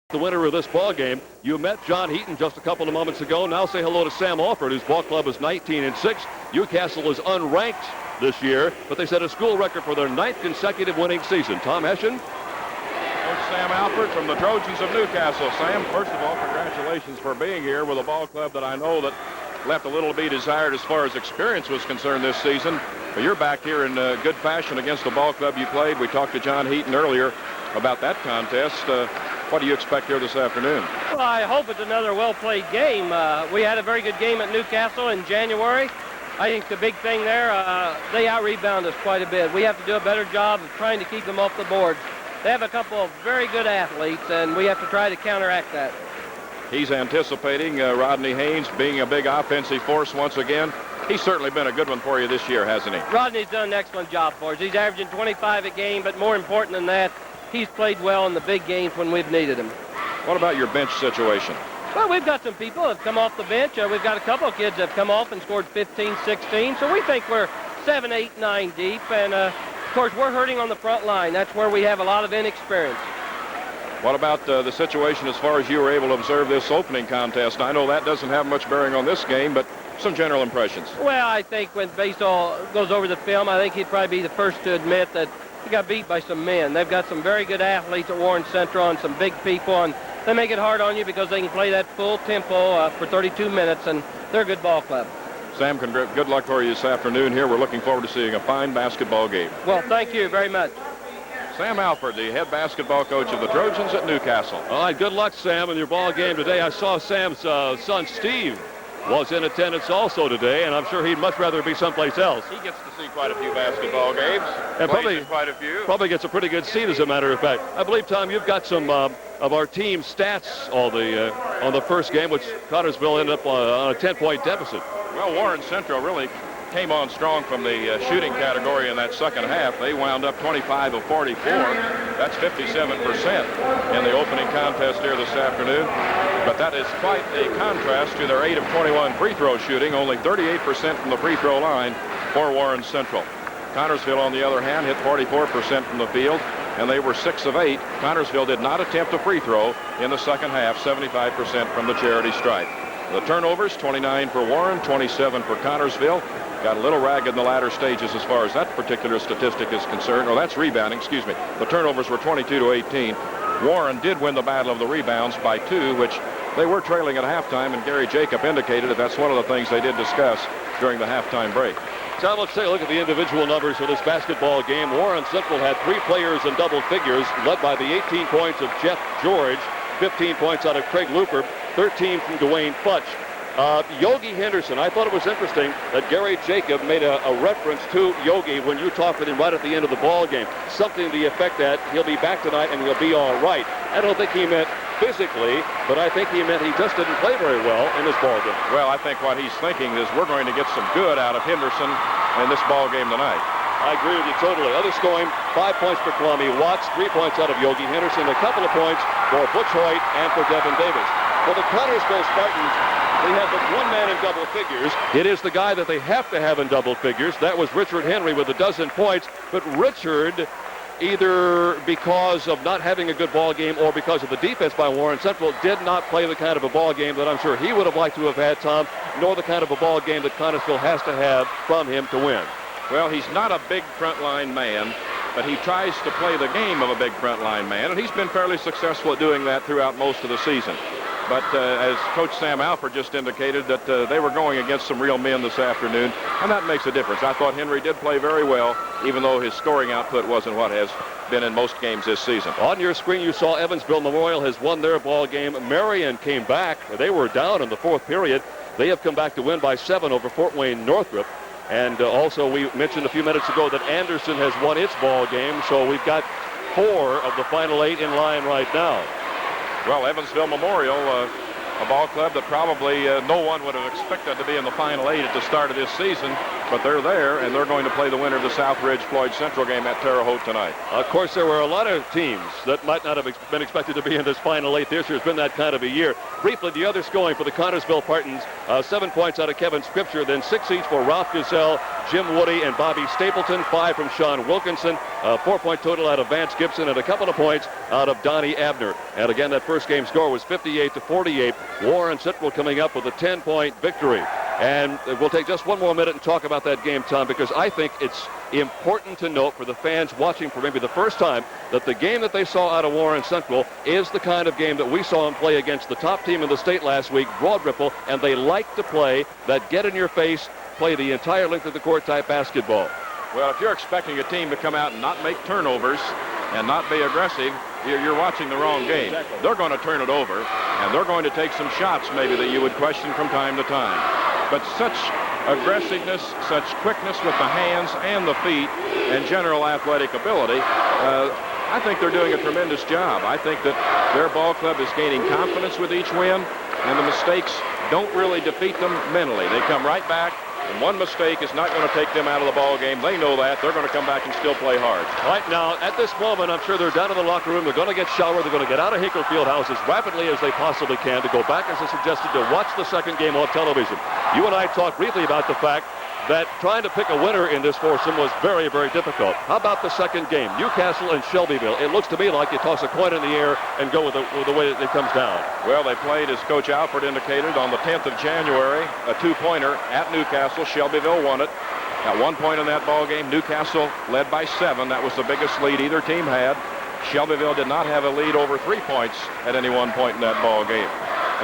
The winner of this ball game. You met John Heaton just a couple of moments ago. Now say hello to Sam Alford, whose ball club is 19-6. Newcastle is unranked this year, but they set a school record for their 9th consecutive winning season. Tom Eschen. Coach Sam Alford from the Trojans of Newcastle. Sam, first of all, congratulations for being here with a ball club that I know that left a little to be desired as far as experience was concerned this season. But you're back here in good fashion against the ball club you played. We talked to John Heaton earlier about that contest. What do you expect here this afternoon? Well, I hope it's another well-played game. We had a very good game at Newcastle in January. I think the big thing there, they out-rebound us quite a bit. We have to do a better job of trying to keep them off the boards. They have a couple of very good athletes, and we have to try to counteract that. He's anticipating Rodney Haynes being a big offensive force once again. He's certainly been a good one for you this year, hasn't he? Rodney's done an excellent job for us. He's averaging 25 a game, but more important than that, he's played well in the big games when we've needed him. What about your bench situation? Well, we've got some people that have come off the bench. We've got a couple of kids that have come off and scored 15, 16. So we think we're 7, 8, 9 deep. And, of course, we're hurting on the front line. That's where we have a lot of inexperience. What about the situation as far as you were able to observe this opening contest? I know that doesn't have much bearing on this game, but some general impressions. Well, I think when Baseball goes over the film, I think he'd probably be the first to admit that he got beat by some men. They've got some very good athletes at Warren Central and some big people, and they make it hard on you because they can play that full tempo for 32 minutes, and they're a good ball club. Sam, good luck for you this afternoon here. We're looking forward to seeing a fine basketball game. Well, thank you very much. Sam Alford, the head basketball coach of the Trojans at Newcastle. All right, good luck, Sam, in your ball game today. I saw Sam's son, Steve, was in attendance also today, and I'm sure he'd much rather be someplace else. He gets to see quite a few basketball games. And probably gets a pretty good seat, as a matter of fact. I believe, Tom, you've got some of our team stats on the first game, which Connersville ended up on a 10-point deficit. Well, Warren Central really came on strong from the shooting category in that second half. They wound up 25 of 44. That's 57% in the opening contest here this afternoon. But that is quite a contrast to their 8 of 21 free throw shooting, only 38% from the free throw line for Warren Central. Connersville, on the other hand, hit 44% from the field, and they were 6 of 8. Connersville did not attempt a free throw in the second half, 75% from the charity stripe. The turnovers, 29 for Warren, 27 for Connersville. Got a little ragged in the latter stages as far as that particular statistic is concerned. Or that's rebounding, excuse me. The turnovers were 22 to 18. Warren did win the battle of the rebounds by 2, which they were trailing at halftime, and Gary Jacob indicated that that's one of the things they did discuss during the halftime break. Tom, let's take a look at the individual numbers for this basketball game. Warren Central had 3 players in double figures, led by the 18 points of Jeff George, 15 points out of Craig Looper, 13 from Dwayne Futch. Yogi Henderson, I thought it was interesting that Gary Jacob made a reference to Yogi when you talked with him right at the end of the ball game. Something to the effect that he'll be back tonight and he'll be all right. I don't think he meant physically, but I think he meant he just didn't play very well in this ball game. Well, I think what he's thinking is we're going to get some good out of Henderson in this ball game tonight. I agree with you totally. Other scoring, 5 points for Kwame Watts, 3 points out of Yogi Henderson, a couple of points for Butch Hoyt and for Devin Davis. For the Connersville Spartans, they have but one man in double figures. It is the guy that they have to have in double figures. That was Richard Henry with 12 points. But Richard, either because of not having a good ball game or because of the defense by Warren Central, did not play the kind of a ball game that I'm sure he would have liked to have had, Tom, nor the kind of a ball game that Connersville has to have from him to win. Well, he's not a big frontline man, but he tries to play the game of a big frontline man, and he's been fairly successful at doing that throughout most of the season. But as Coach Sam Alford just indicated, that they were going against some real men this afternoon, and that makes a difference. I thought Henry did play very well, even though his scoring output wasn't what has been in most games this season. On your screen, you saw Evansville Memorial has won their ball game. Marion came back. They were down in the 4th period. They have come back to win by 7 over Fort Wayne Northrop. And also, we mentioned a few minutes ago that Anderson has won its ball game, so we've got 4 of the final 8 in line right now. Well, Evansville Memorial, a ball club that probably no one would have expected to be in the final 8 at the start of this season, but they're there, and they're going to play the winner of the Southridge Floyd Central game at Terre Haute tonight. Of course, there were a lot of teams that might not have been expected to be in this Final 8 this year. It's been that kind of a year. Briefly, the other scoring for the Connersville Spartans, 7 points out of Kevin Scripture, then 6 each for Ralph Gazelle, Jim Woody, and Bobby Stapleton, 5 from Sean Wilkinson, 4-point total out of Vance Gibson, and a couple of points out of Donnie Abner. And again, that first game score was 58-48. Warren Central coming up with a 10-point victory. And we'll take just one more minute and talk about that game, Tom, because I think it's important to note for the fans watching for maybe the first time that the game that they saw out of Warren Central is the kind of game that we saw them play against the top team in the state last week, Broad Ripple, and they like to play that get-in-your-face, play the entire length of the court type basketball. Well, if you're expecting a team to come out and not make turnovers and not be aggressive, you're watching the wrong game. Exactly. They're going to turn it over, and they're going to take some shots maybe that you would question from time to time. But such aggressiveness, such quickness with the hands and the feet, and general athletic ability, I think they're doing a tremendous job. I think that their ball club is gaining confidence with each win, and the mistakes don't really defeat them mentally. They come right back, and one mistake is not going to take them out of the ball game. They know that. They're going to come back and still play hard. Right now, at this moment, I'm sure they're down in the locker room. They're going to get showered. They're going to get out of Hinkle Fieldhouse as rapidly as they possibly can to go back, as I suggested, to watch the second game on television. You and I talked briefly about the fact that trying to pick a winner in this foursome was very, very difficult. How about the second game, Newcastle and Shelbyville? It looks to me like you toss a coin in the air and go with the way that it comes down. Well, they played, as Coach Alford indicated, on the 10th of January, a two-pointer at Newcastle. Shelbyville won it. At one point in that ball game, Newcastle led by 7. That was the biggest lead either team had. Shelbyville did not have a lead over 3 points at any one point in that ball game.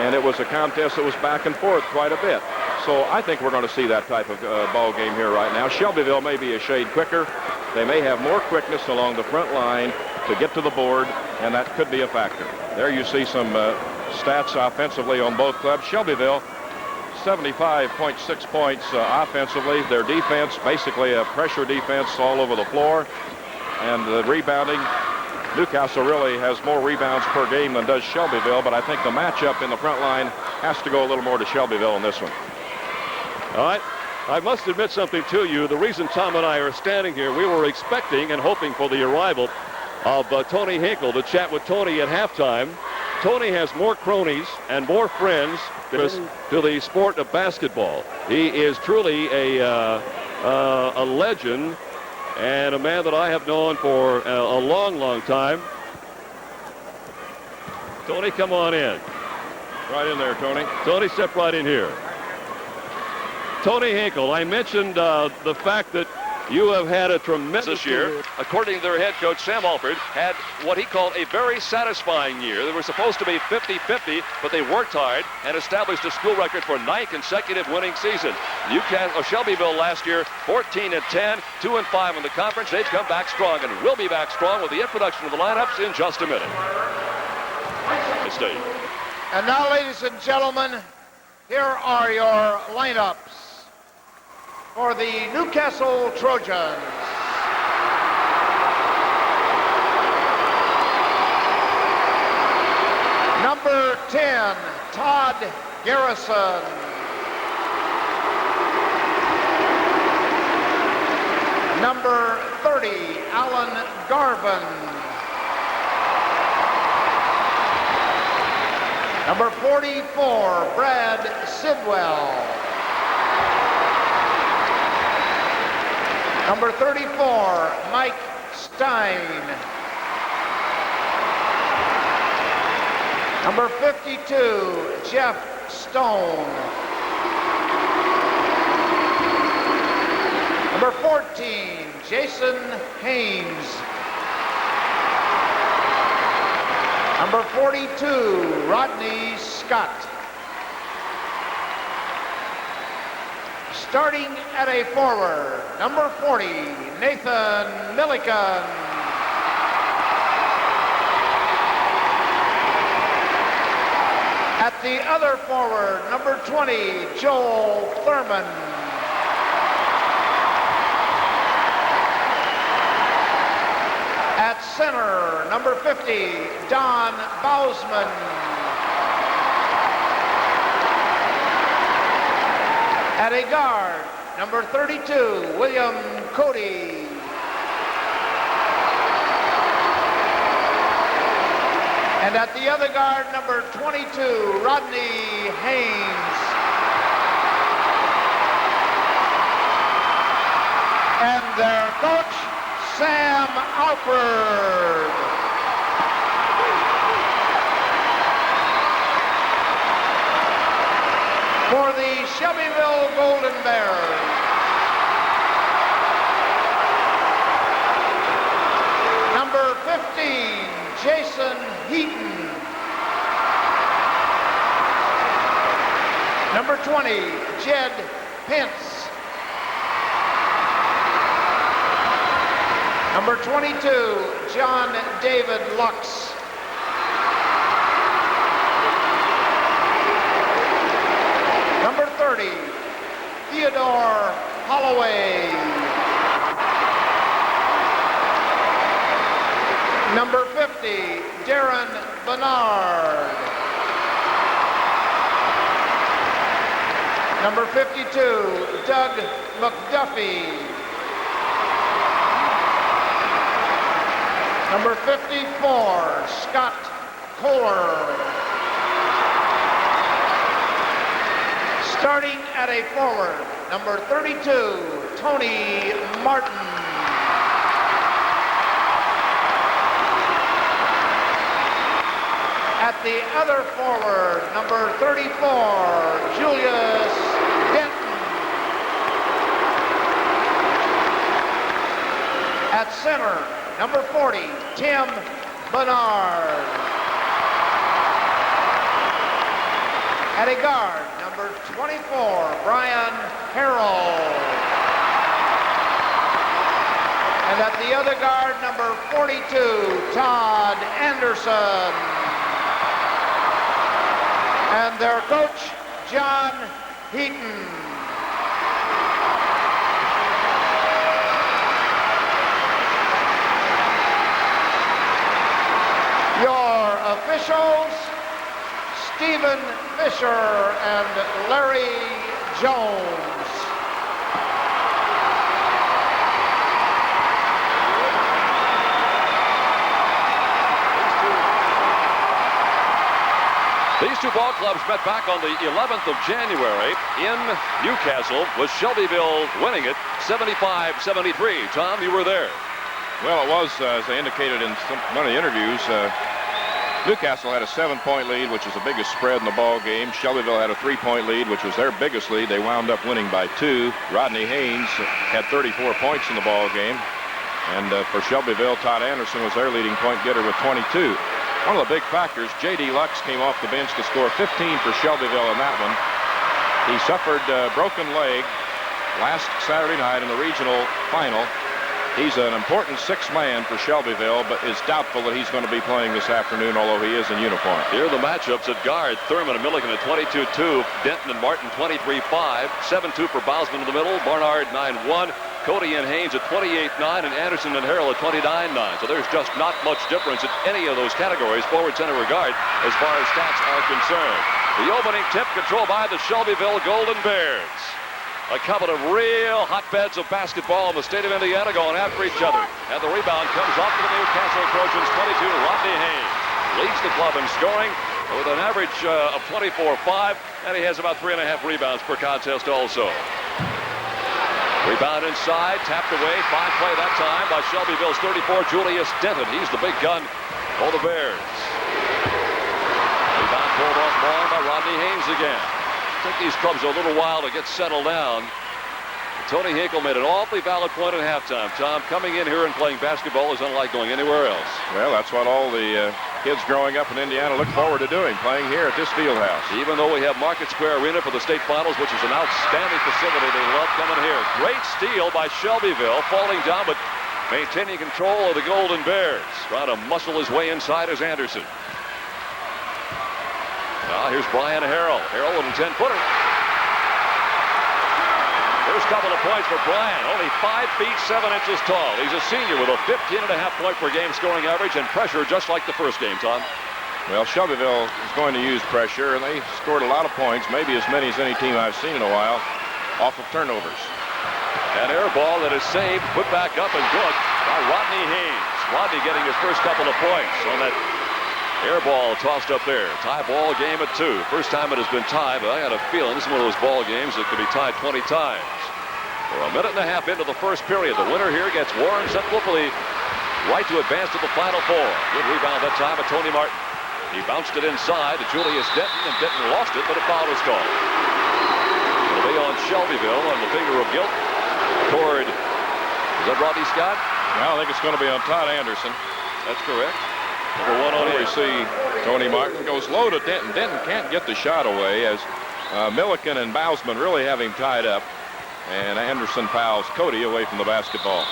And it was a contest that was back and forth quite a bit. So I think we're going to see that type of ball game here right now. Shelbyville may be a shade quicker. They may have more quickness along the front line to get to the board, and that could be a factor. There you see some stats offensively on both clubs. Shelbyville, 75.6 points offensively. Their defense, basically a pressure defense all over the floor. And the rebounding, Newcastle really has more rebounds per game than does Shelbyville, but I think the matchup in the front line has to go a little more to Shelbyville in this one. All right. I must admit something to you. The reason Tom and I are standing here, we were expecting and hoping for the arrival of Tony Hinkle to chat with Tony at halftime. Tony has more cronies and more friends to the sport of basketball. He is truly a legend and a man that I have known for a long, long time. Tony, come on in. Right in there, Tony. Tony, step right in here. Tony Hinkle, I mentioned the fact that you have had a tremendous this year. According to their head coach, Sam Alford, had what he called a very satisfying year. They were supposed to be 50-50, but they worked hard and established a school record for 9 consecutive winning seasons. Shelbyville last year, 14-10, 2-5 in the conference. They've come back strong and will be back strong with the introduction of the lineups in just a minute. Steve. And now, ladies and gentlemen, here are your lineups for the Newcastle Trojans. Number 10, Todd Garrison. Number 30, Alan Garvin. Number 44, Brad Sidwell. Number 34, Mike Stein. Number 52, Jeff Stone. Number 14, Jason Haynes. Number 42, Rodney Scott. Starting at a forward, number 40, Nathan Milliken. At the other forward, number 20, Joel Thurman. At center, number 50, Don Bausman. At a guard, number 32, William Cody. And at the other guard, number 22, Rodney Haynes. And their coach, Sam Alford. For the Shelbyville Golden Bears, number 15, Jason Heaton. Number 20, Jed Pence. Number 22, John David Lux. Number 30, Theodore Holloway. Number 50, Darren Bernard. Number 52, Doug McDuffie. Number 54, Scott Kohler. Starting at a forward, number 32, Tony Martin. At the other forward, number 34, Julius Denton. At center, number 40, Tim Bernard. At a guard, number 24, Brian Harrell. And at the other guard, number 42, Todd Anderson. And their coach, John Heaton. Your officials, Stephen Fisher and Larry Jones. These two ball clubs met back on the 11th of January in Newcastle, with Shelbyville winning it 75-73. Tom, you were there. Well, it was, as I indicated in one of the interviews, Newcastle had a 7-point lead, which is the biggest spread in the ball game. Shelbyville had a 3-point lead, which was their biggest lead. They wound up winning by 2. Rodney Haynes had 34 points in the ball game. And for Shelbyville, Todd Anderson was their leading point getter with 22. One of the big factors, J.D. Lux came off the bench to score 15 for Shelbyville in that one. He suffered a broken leg last Saturday night in the regional final. He's an important sixth man for Shelbyville, but is doubtful that he's going to be playing this afternoon, although he is in uniform. Here are the matchups at guard. Thurman and Milligan at 22-2. Denton and Martin 23-5. 7-2 for Bosman in the middle. Barnard 9-1. Cody and Haynes at 28-9, and Anderson and Harrell at 29-9. So there's just not much difference in any of those categories, forward, center, or guard, as far as stats are concerned. The opening tip controlled by the Shelbyville Golden Bears. A couple of real hotbeds of basketball in the state of Indiana going after each other. And the rebound comes off to the Newcastle Trojans, 22, Rodney Haynes. Leads the club in scoring with an average of 24-5, and he has about 3.5 rebounds per contest also. Rebound inside, tapped away, fine play that time by Shelbyville's 34, Julius Denton. He's the big gun for the Bears. Rebound pulled off ball by Rodney Haynes again. Took these clubs a little while to get settled down. Tony Hinkle made an awfully valid point at halftime. Tom, coming in here and playing basketball is unlike going anywhere else. Well, that's what all the kids growing up in Indiana look forward to doing, playing here at this field house. Even though we have Market Square Arena for the state finals, which is an outstanding facility, they love coming here. Great steal by Shelbyville, falling down, but maintaining control of the Golden Bears. Trying to muscle his way inside is Anderson. Now here's Brian Harrell. Harrell with a 10-footer. First couple of points for Brian. Only 5 feet 7 inches tall. He's a senior with a 15.5 point per game scoring average and pressure just like the first game, Tom. Well, Shelbyville is going to use pressure, and they scored a lot of points, maybe as many as any team I've seen in a while, off of turnovers. An air ball that is saved, put back up and good by Rodney Haynes. Rodney getting his first couple of points on that air ball tossed up there. Tie ball game at 2. First time it has been tied, but I got a feeling this is one of those ball games that could be tied 20 times. We're a minute and a half into the first period. The winner here gets Warren Central for the right to advance to the Final Four. Good rebound that time by Tony Martin. He bounced it inside to Julius Denton, and Denton lost it, but a foul was called. It'll be on Shelbyville on the finger of guilt toward, is that Rodney Scott? No, I think it's going to be on Todd Anderson. That's correct. Number 1 on We see Tony Martin goes low to Denton. Denton can't get the shot away as Milliken and Bousman really have him tied up. And Anderson fouls Cody away from the basketball.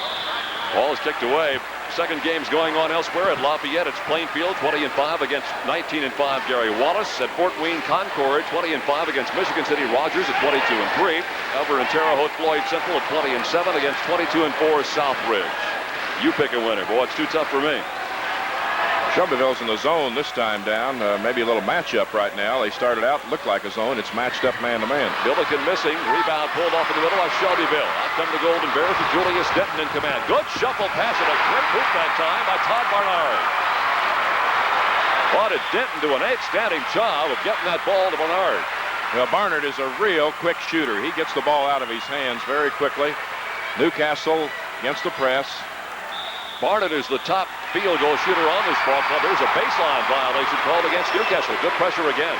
Ball is kicked away. Second game's going on elsewhere at Lafayette. It's Plainfield 20-5 against 19-5 Gary Wallace. At Fort Wayne Concord 20-5 against Michigan City Rogers at 22-3. Over in Terre Haute Floyd Central at 20-7 against 22-4 Southbridge. You pick a winner. Boy, it's too tough for me. Shelbyville's in the zone this time down. Maybe a little matchup right now. They started out, looked like a zone. It's matched up man-to-man. Milliken missing. Rebound pulled off in the middle by Shelbyville. Out come the Golden Bears with Julius Denton in command. Good shuffle pass and a great hoop that time by Todd Barnard. Boy, did Denton do an outstanding job of getting that ball to Barnard. Well, Barnard is a real quick shooter. He gets the ball out of his hands very quickly. Newcastle against the press. Barnard is the top field goal shooter on this ball club. There's a baseline violation called against Newcastle. Good pressure again.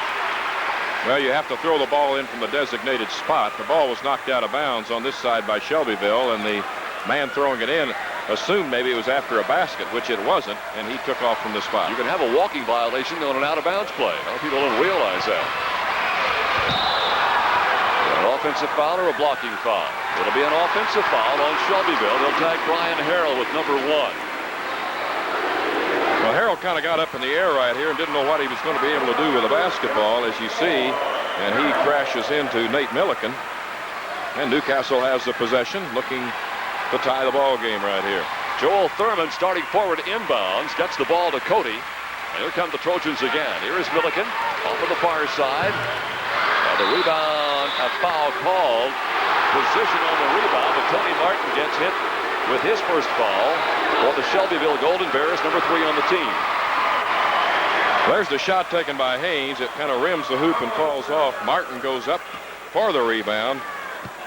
Well, you have to throw the ball in from the designated spot. The ball was knocked out of bounds on this side by Shelbyville, and the man throwing it in assumed maybe it was after a basket, which it wasn't, and he took off from the spot. You can have a walking violation on an out-of-bounds play. A lot of people don't realize that. An offensive foul or a blocking foul? It'll be an offensive foul on Shelbyville. They'll tag Brian Harrell with number 1. Well, Harrell kind of got up in the air right here and didn't know what he was going to be able to do with the basketball, as you see, and he crashes into Nate Milliken. And Newcastle has the possession, looking to tie the ball game right here. Joel Thurman starting forward inbounds, gets the ball to Cody. And here come the Trojans again. Here is Milliken off of the far side. And the rebound, a foul called. Position on the rebound, but Tony Martin gets hit with his first foul for the Shelbyville Golden Bears, number 3 on the team. There's the shot taken by Haynes. It kind of rims the hoop and falls off. Martin goes up for the rebound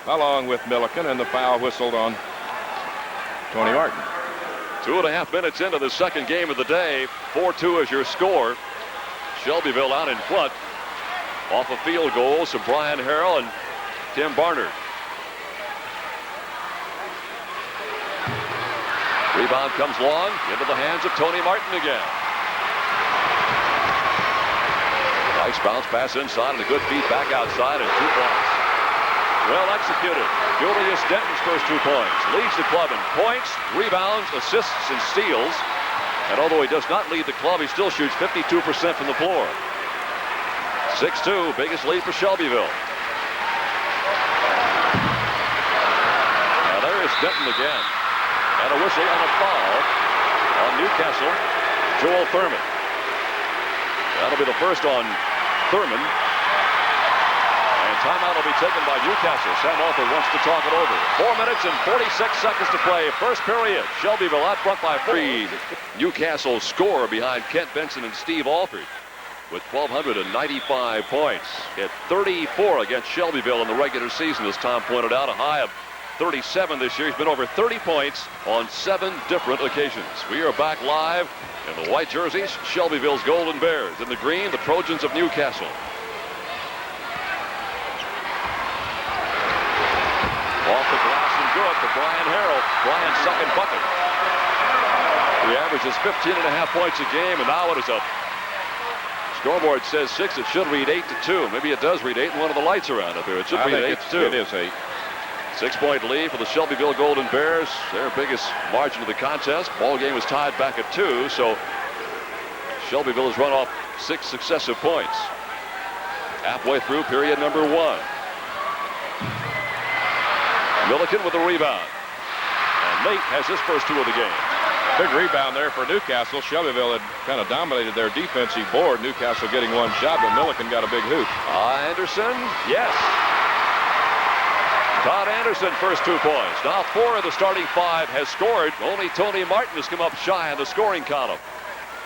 along with Milliken, and the foul whistled on Tony Martin. 2.5 minutes into the second game of the day. 4-2 is your score. Shelbyville out in front off of field goals of Brian Harrell and Tim Barnard. Rebound comes long into the hands of Tony Martin again. Nice bounce pass inside and a good feed back outside and 2 points. Well executed. Julius Denton's first 2 points. Leads the club in points, rebounds, assists, and steals. And although he does not lead the club, he still shoots 52% from the floor. 6-2, biggest lead for Shelbyville. Now there is Denton again. And a whistle on a foul on Newcastle, Joel Thurman. That'll be the first on Thurman. And timeout will be taken by Newcastle. Sam Alford wants to talk it over. 4 minutes and 46 seconds to play. First period. Shelbyville out front by 3. Newcastle score behind Kent Benson and Steve Alford with 1,295 points. Hit 34 against Shelbyville in the regular season, as Tom pointed out, a high of 37 this year. He's been over 30 points on 7 different occasions. We are back live in the white jerseys, Shelbyville's Golden Bears. In the green, the Trojans of Newcastle. Off the glass and good for Brian Harrell. Brian's second bucket. He averages 15.5 points a game, and now it is a scoreboard says 6. It should read 8-2. Maybe it does read 8, and one of the lights around up here. It should read 8-2. It is 8. 6-point lead for the Shelbyville Golden Bears. Their biggest margin of the contest. Ball game was tied back at 2, so Shelbyville has run off 6 successive points. Halfway through period number 1. Milliken with the rebound. And Nate has his first 2 of the game. Big rebound there for Newcastle. Shelbyville had kind of dominated their defensive board. Newcastle getting 1 shot, but Milliken got a big hoop. Anderson, yes. Todd Anderson, first 2 points. Now 4 of the starting 5 has scored. Only Tony Martin has come up shy in the scoring column.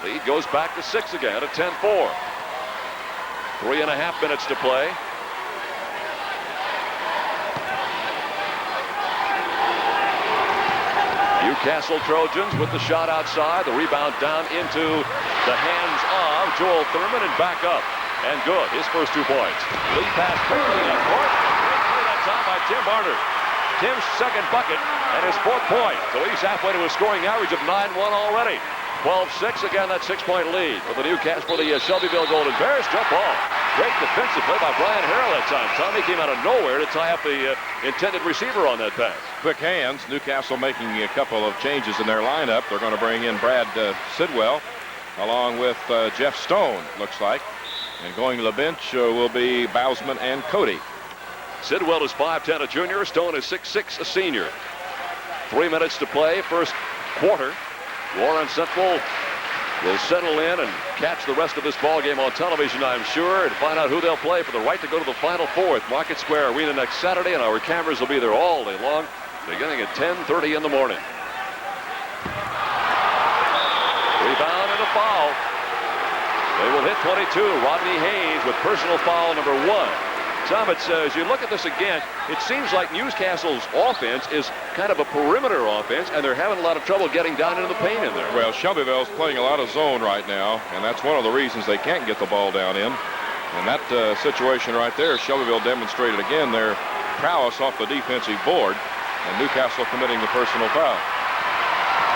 Lead goes back to 6 again at 10-4. 3.5 minutes to play. Newcastle Trojans with the shot outside. The rebound down into the hands of Joel Thurman and back up. And good. His first 2 points. Lead pass quickly up court. That time by Tim Barnard. Tim's second bucket and his 4th point. So he's halfway to a scoring average of 9-1 already. 12-6 again, that 6-point lead for the Shelbyville Golden Bears. Jump ball. Great defensive play by Brian Harrell that time. Tommy came out of nowhere to tie up the intended receiver on that pass. Quick hands. Newcastle making a couple of changes in their lineup. They're going to bring in Brad Sidwell along with Jeff Stone, looks like. And going to the bench will be Bausman and Cody. Sidwell is 5'10", a junior. Stone is 6'6", a senior. 3 minutes to play, first quarter. Warren Central will settle in and catch the rest of this ball game on television, I'm sure, and find out who they'll play for the right to go to the Final Four at Market Square Arena next Saturday, and our cameras will be there all day long, beginning at 10:30 in the morning. Rebound and a foul. They will hit 22. Rodney Haynes with personal foul number 1. Tom, as you look at this again, it seems like Newcastle's offense is kind of a perimeter offense, and they're having a lot of trouble getting down into the paint in there. Well, Shelbyville's playing a lot of zone right now, and that's one of the reasons they can't get the ball down in. And that situation right there, Shelbyville demonstrated again their prowess off the defensive board, and Newcastle committing the personal foul.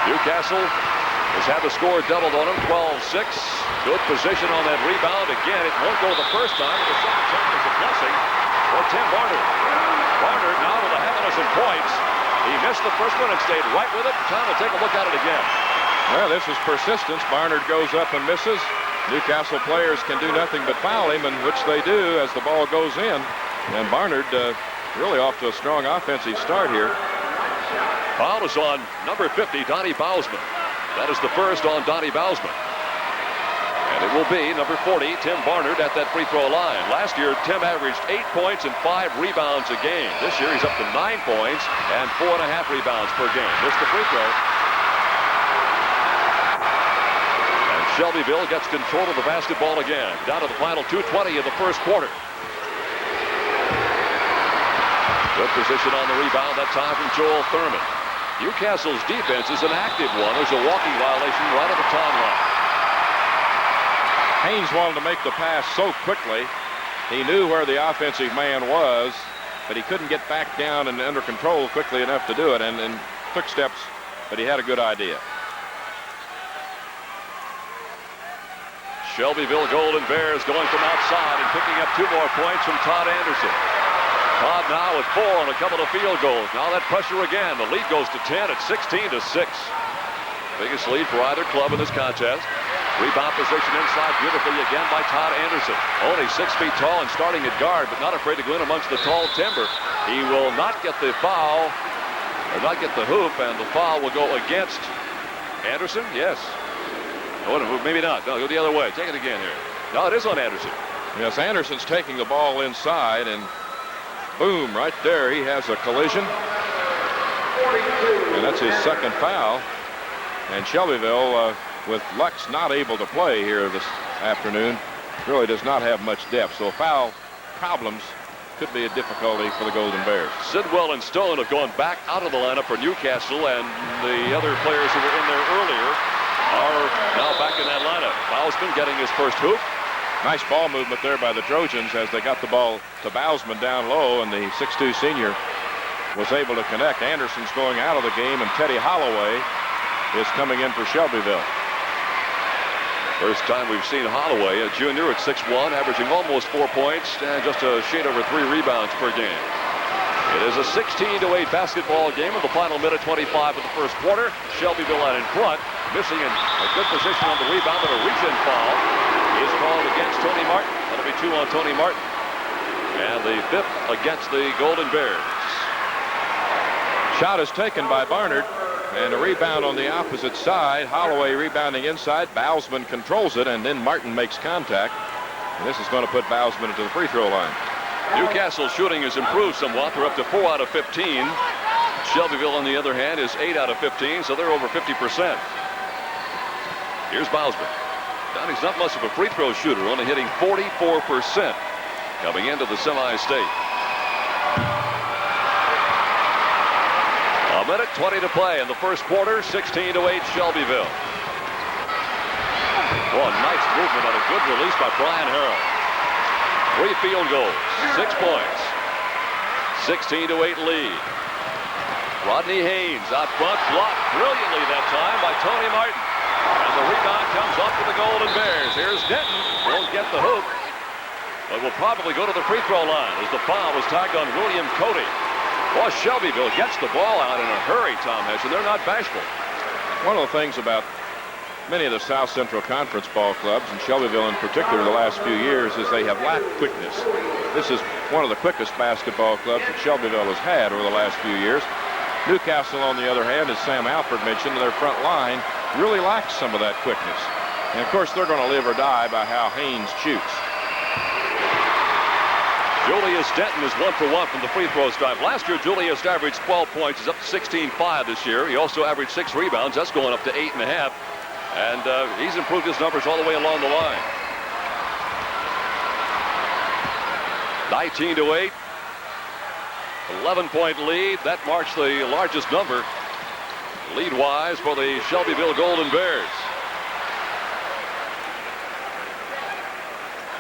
Newcastle has had the score doubled on them, 12-6. Good position on that rebound. Again, it won't go the first time, but the second time is a blessing for Tim Barnard. Barnard now with 1/2 points. He missed the first one and stayed right with it. Tom will take a look at it again. Well, this is persistence. Barnard goes up and misses. Newcastle players can do nothing but foul him, and which they do as the ball goes in. And Barnard really off to a strong offensive start here. Foul is on number 50, Donnie Bausman. That is the first on Donnie Bausman. And it will be number 40, Tim Barnard, at that free throw line. Last year, Tim averaged 8 points and 5 rebounds a game. This year, he's up to 9 points and 4.5 rebounds per game. Missed the free throw. And Shelbyville gets control of the basketball again. Down to the final 2:20 of the first quarter. Good position on the rebound, that time from Joel Thurman. Newcastle's defense is an active one. There's a walking violation right at the timeline. Haynes wanted to make the pass so quickly. He knew where the offensive man was, but he couldn't get back down and under control quickly enough to do it, and took steps, but he had a good idea. Shelbyville Golden Bears going from outside and picking up 2 more points from Todd Anderson. Todd now with 4 on a couple of field goals. Now that pressure again. The lead goes to 10 at 16-6. Biggest lead for either club in this contest. Rebound position inside beautifully again by Todd Anderson. Only 6 feet tall and starting at guard, but not afraid to go in amongst the tall timber. He will not get the foul, or not get the hoop, and the foul will go against Anderson. Yes. Oh, no, maybe not. No, go the other way. Take it again here. No, it is on Anderson. Yes, Anderson's taking the ball inside, and boom, right there, he has a collision. And that's his second foul. And Shelbyville, with Lux not able to play here this afternoon, really does not have much depth. So foul problems could be a difficulty for the Golden Bears. Sidwell and Stone have gone back out of the lineup for Newcastle, and the other players who were in there earlier are now back in that lineup. Bausman getting his first hoop. Nice ball movement there by the Trojans as they got the ball to Bausman down low, and the 6'2" senior was able to connect. Anderson's going out of the game, and Teddy Holloway is coming in for Shelbyville. First time we've seen Holloway, a junior at 6'1", averaging almost 4 points and just a shade over 3 rebounds per game. It is a 16-8 basketball game in the final minute 25 of the first quarter. Shelbyville out in front, missing in a good position on the rebound, but a reach-in foul is called against Tony Martin. That'll be 2 on Tony Martin. And the 5th against the Golden Bears. Shot is taken by Barnard, and a rebound on the opposite side. Holloway rebounding inside. Bausman controls it, and then Martin makes contact. And this is going to put Bausman into the free throw line. Newcastle shooting has improved somewhat. They're up to 4 out of 15. Shelbyville, on the other hand, is 8 out of 15, so they're over 50%. Here's Bowsman. Now he's not much of a free throw shooter, only hitting 44% coming into the semi-state. A minute 20 to play in the first quarter. 16-8 Shelbyville. Well, nice movement on a good release by Brian Harrell. 3 field goals, 6 points. 16-8 lead. Rodney Haynes out front, blocked brilliantly that time by Tony Martin. And the rebound comes up to the Golden Bears. Here's Denton. Won't get the hoop, but will probably go to the free throw line as the foul was tagged on William Cody. Well, Shelbyville gets the ball out in a hurry, Tom Hession. They're not bashful. One of the things about many of the South Central Conference ball clubs, and Shelbyville in particular the last few years, is they have lacked quickness. This is one of the quickest basketball clubs that Shelbyville has had over the last few years. Newcastle, on the other hand, as Sam Alford mentioned, their front line really lacks some of that quickness. And, of course, they're going to live or die by how Haynes shoots. Julius Denton is 1 for 1 from the free throw stripe. Last year, Julius averaged 12 points. He's up to 16.5 this year. He also averaged 6 rebounds. That's going up to 8.5. And he's improved his numbers all the way along the line. 19-8. 11-point lead. That marks the largest number lead-wise for the Shelbyville Golden Bears.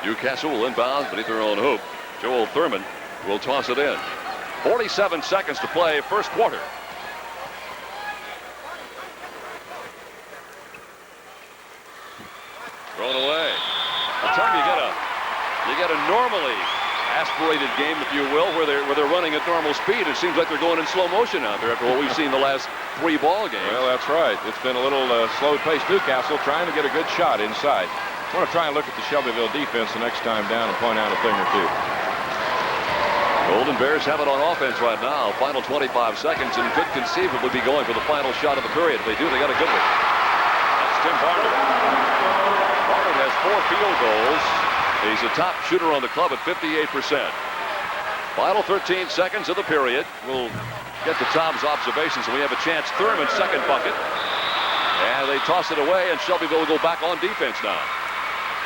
Newcastle will inbound beneath their own hoop. Joel Thurman will toss it in. 47 seconds to play, first quarter. Thrown away. I tell you get a normally aspirated game, if you will, where they're running at normal speed. It seems like they're going in slow motion out there after what we've seen the last 3 ball games. Well, that's right. It's been a little slow-paced. Newcastle trying to get a good shot inside. I want to try and look at the Shelbyville defense the next time down and point out a thing or two. Golden Bears have it on offense right now. Final 25 seconds and could conceivably be going for the final shot of the period. If they do, they got a good one. That's Tim Barnard. Barnard has 4 field goals. He's the top shooter on the club at 58%. Final 13 seconds of the period. We'll get to Tom's observations, and we have a chance. Thurman's second bucket. And they toss it away, and Shelbyville will go back on defense now.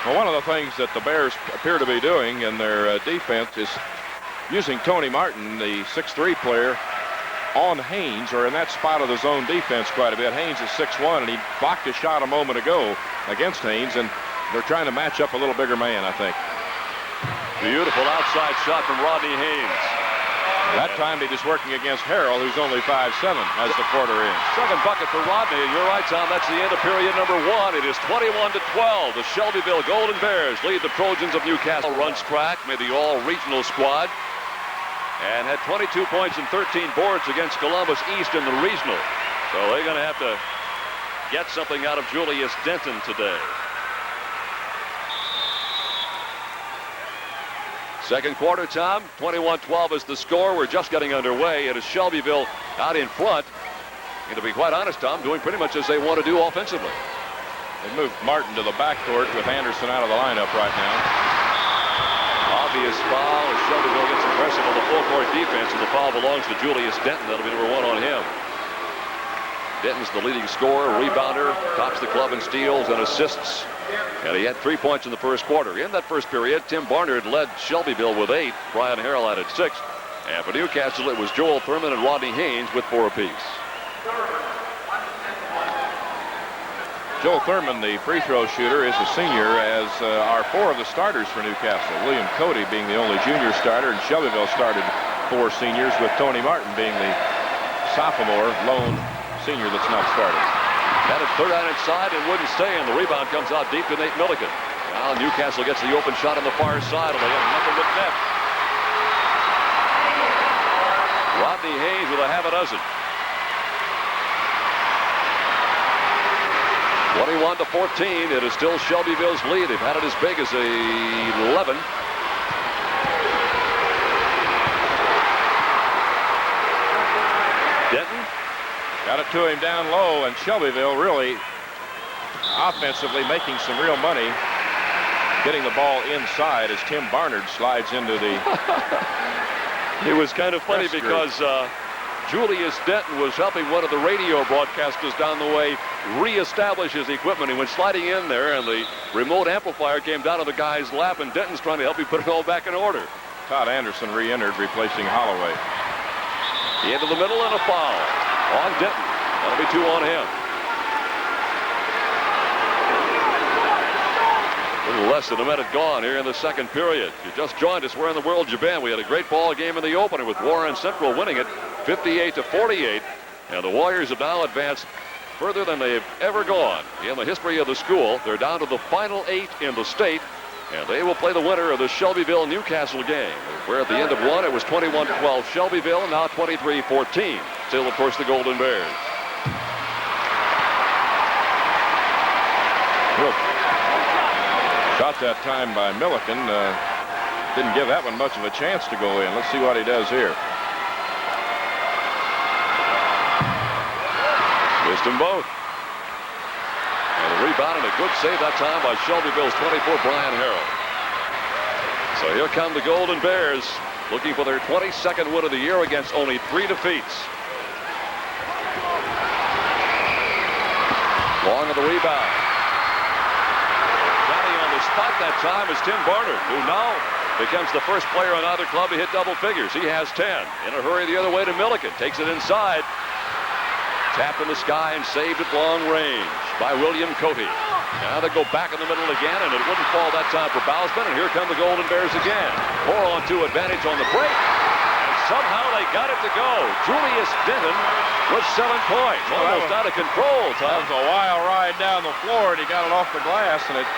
Well, one of the things that the Bears appear to be doing in their defense is using Tony Martin, the 6'3 player, on Haynes, or in that spot of the zone defense quite a bit. Haynes is 6'1", and he blocked a shot a moment ago against Haynes, and they're trying to match up a little bigger man, I think. Beautiful outside shot from Rodney Haynes. That time he was working against Harrell, who's only 5'7", as the quarter ends. Second bucket for Rodney. You're right, Tom. That's the end of period number 1. It is 21-12. The Shelbyville Golden Bears lead the Trojans of Newcastle. Runs track, made the all-regional squad, and had 22 points and 13 boards against Columbus East in the regional. So they're going to have to get something out of Julius Denton today. Second quarter, Tom. 21-12 is the score. We're just getting underway. It is Shelbyville out in front. And to be quite honest, Tom, doing pretty much as they want to do offensively. They moved Martin to the backcourt with Anderson out of the lineup right now. Obvious foul as Shelbyville gets aggressive on the full-court defense, and the foul belongs to Julius Denton. That'll be number 1 on him. Denton's the leading scorer, rebounder, tops the club in steals and assists. And he had 3 points in the first quarter. In that first period, Tim Barnard led Shelbyville with 8. Brian Harrell added 6. And for Newcastle, it was Joel Thurman and Rodney Haynes with 4 apiece. Joel Thurman, the free throw shooter, is a senior, as are 4 of the starters for Newcastle. William Cody being the only junior starter, and Shelbyville started 4 seniors, with Tony Martin being the sophomore lone senior that's not starting. Had it third out inside and wouldn't stay, and the rebound comes out deep to Nate Milliken. Now Newcastle gets the open shot on the far side, and they have nothing but net. Rodney Haynes with a half a dozen. 21-14. It is still Shelbyville's lead. They've had it as big as 11. Denton got it to him down low, and Shelbyville really offensively making some real money. getting the ball inside as Tim Barnard slides into the... It was kind of funny because Julius Denton was helping one of the radio broadcasters down the way reestablish his equipment. He went sliding in there, and the remote amplifier came down on the guy's lap, and Denton's trying to help him put it all back in order. Todd Anderson re-entered, replacing Holloway. Into the middle and a foul on Denton. That'll be 2 on him. A little less than a minute gone here in the second period. If you just joined us, we're in the World Japan. We had a great ball game in the opener with Warren Central winning it 58-48. And the Warriors have now advanced further than they've ever gone in the history of the school. They're down to the final 8 in the state. And they will play the winner of the Shelbyville-Newcastle game, where at the end of one, it was 21-12 Shelbyville, now 23-14. Still, of course, the Golden Bears. Shot that time by Milliken. Didn't give that one much of a chance to go in. Let's see what he does here. Missed them both. And a rebound and a good save that time by Shelbyville's 24, Brian Harrell. So here come the Golden Bears, looking for their 22nd win of the year against only 3 defeats. Long of the rebound. Johnny on the spot that time is Tim Barnard, who now becomes the first player on either club to hit double figures. He has 10. In a hurry the other way to Milliken. Takes it inside. Tapped in the sky and saved at long range by William Cody. Now they go back in the middle again, and it wouldn't fall that time for Bousman, and here come the Golden Bears again. 4-on-2 advantage on the break. And somehow they got it to go. Julius Denton with 7 points. Almost out of control, Tom. That was a wild ride down the floor, and he got it off the glass, and it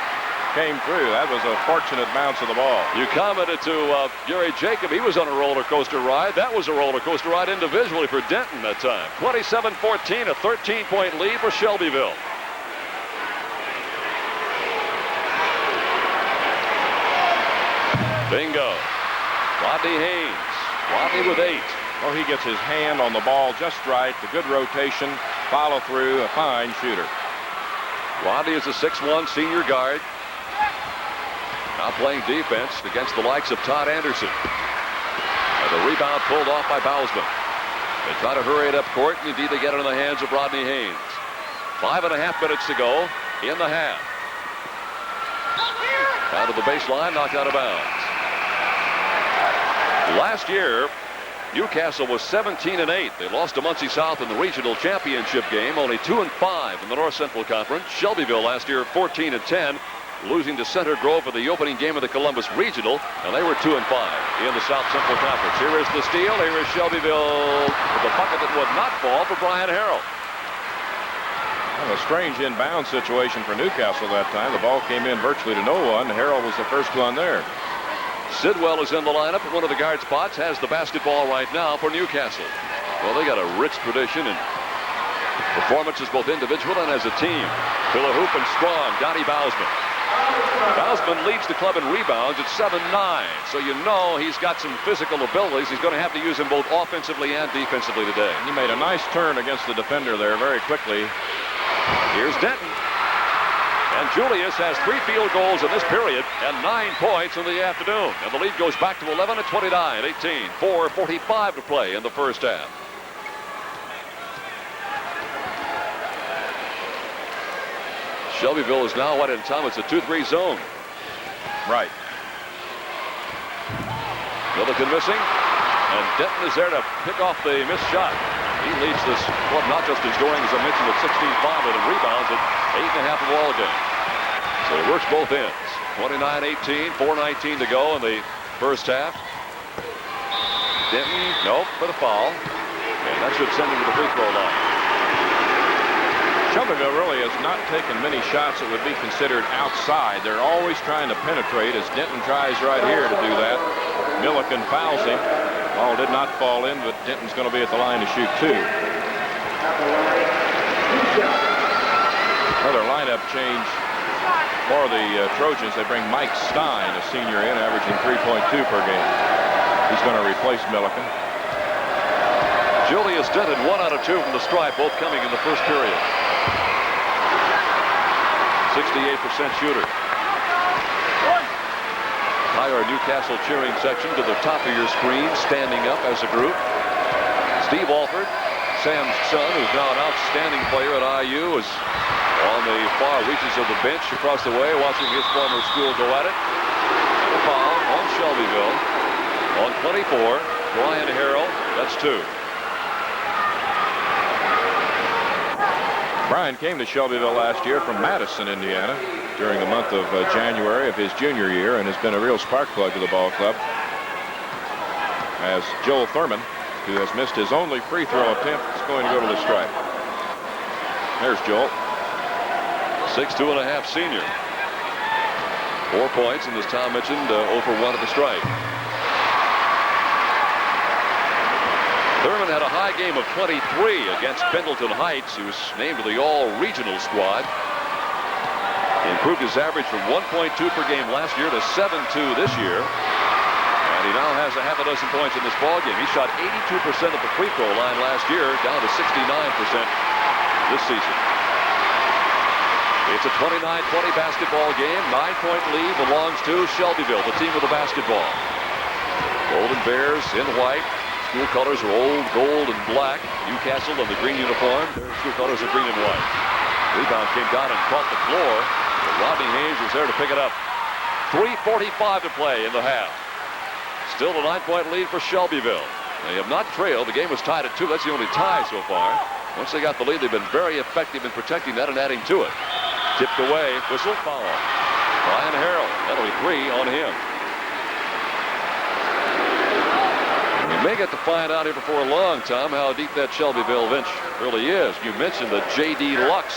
came through. That was a fortunate bounce of the ball. You commented to Gary Jacob. He was on a roller coaster ride. That was a roller coaster ride individually for Denton that time. 27-14, a 13-point lead for Shelbyville. Bingo. Rodney Haynes. Rodney with 8. Oh, he gets his hand on the ball just right. The good rotation, follow through, a fine shooter. Rodney is a 6'1" senior guard. Now playing defense against the likes of Todd Anderson. And the rebound pulled off by Bousman. They try to hurry it up court, and indeed they get it in the hands of Rodney Haynes. 5.5 minutes to go in the half. Out of the baseline, knocked out of bounds. Last year, Newcastle was 17-8. They lost to Muncie South in the regional championship game, only 2-5 in the North Central Conference. Shelbyville last year 14-10. Losing to Center Grove for the opening game of the Columbus Regional, and they were 2-5 in the South Central Conference. Here is the steal. Here is Shelbyville with a bucket that would not fall for Brian Harrell. Well, a strange inbound situation for Newcastle that time. The ball came in virtually to no one. Harrell was the first one there. Sidwell is in the lineup at one of the guard spots, has the basketball right now for Newcastle. Well, they got a rich tradition in performances, both individual and as a team. To the hoop and strong, Donnie Bousman. Bousman leads the club in rebounds at 7-9, so you know he's got some physical abilities. He's going to have to use them both offensively and defensively today. He made a nice turn against the defender there very quickly. Here's Denton. And Julius has 3 field goals in this period and 9 points in the afternoon. And the lead goes back to 11 at 29, 18, 4:45 to play in the first half. Shelbyville is now what in time? It's a 2-3 zone. Right. Milliken missing. And Denton is there to pick off the missed shot. He leads this club not just in scoring, as I mentioned, with 16-5, but in rebounds at 8.5 of all game. So it works both ends. 29-18, 4:19 to go in the first half. Denton, nope, for the foul. And that should send him to the free throw line. Shelbyville really has not taken many shots that would be considered outside. They're always trying to penetrate, as Denton tries right here to do that. Milliken fouls him. Ball did not fall in, but Denton's going to be at the line to shoot 2. Another lineup change for the Trojans. They bring Mike Stein, a senior, in, averaging 3.2 per game. He's going to replace Milliken. Julius Denton 1 out of 2 from the stripe, both coming in the first period. 68% shooter. entire Newcastle cheering section to the top of your screen, standing up as a group. Steve Alford, Sam's son, who's now an outstanding player at IU, is on the far reaches of the bench across the way, watching his former school go at it. And a foul on Shelbyville. On 24, Brian Harrell, that's 2. Brian came to Shelbyville last year from Madison, Indiana, during the month of January of his junior year, and has been a real spark plug to the ball club. As Joel Thurman, who has missed his only free throw attempt, is going to go to the stripe. There's Joel. 6'2.5" senior. 4 points, and as Tom mentioned, 0 for 1 at the stripe. Thurman had a high game of 23 against Pendleton Heights. He was named to the all-regional squad. He improved his average from 1.2 per game last year to 7.2 this year. And he now has a half a dozen points in this ball game. He shot 82% at the free throw line last year, down to 69% this season. It's a 29-20 basketball game. 9-point lead belongs to Shelbyville, the team with the basketball. Golden Bears in white. School colors are old gold and black. Newcastle in the green uniform. Their school colors are green and white. Rebound came down and caught the floor, but Rodney Haynes was there to pick it up. 3:45 to play in the half. Still a 9-point lead for Shelbyville. They have not trailed. The game was tied at 2. That's the only tie so far. Once they got the lead, they've been very effective in protecting that and adding to it. Tipped away, whistle, foul. Brian Harrell, that'll be 3 on him. We may get to find out here before long, Tom, how deep that Shelbyville bench really is. You mentioned that J.D. Lux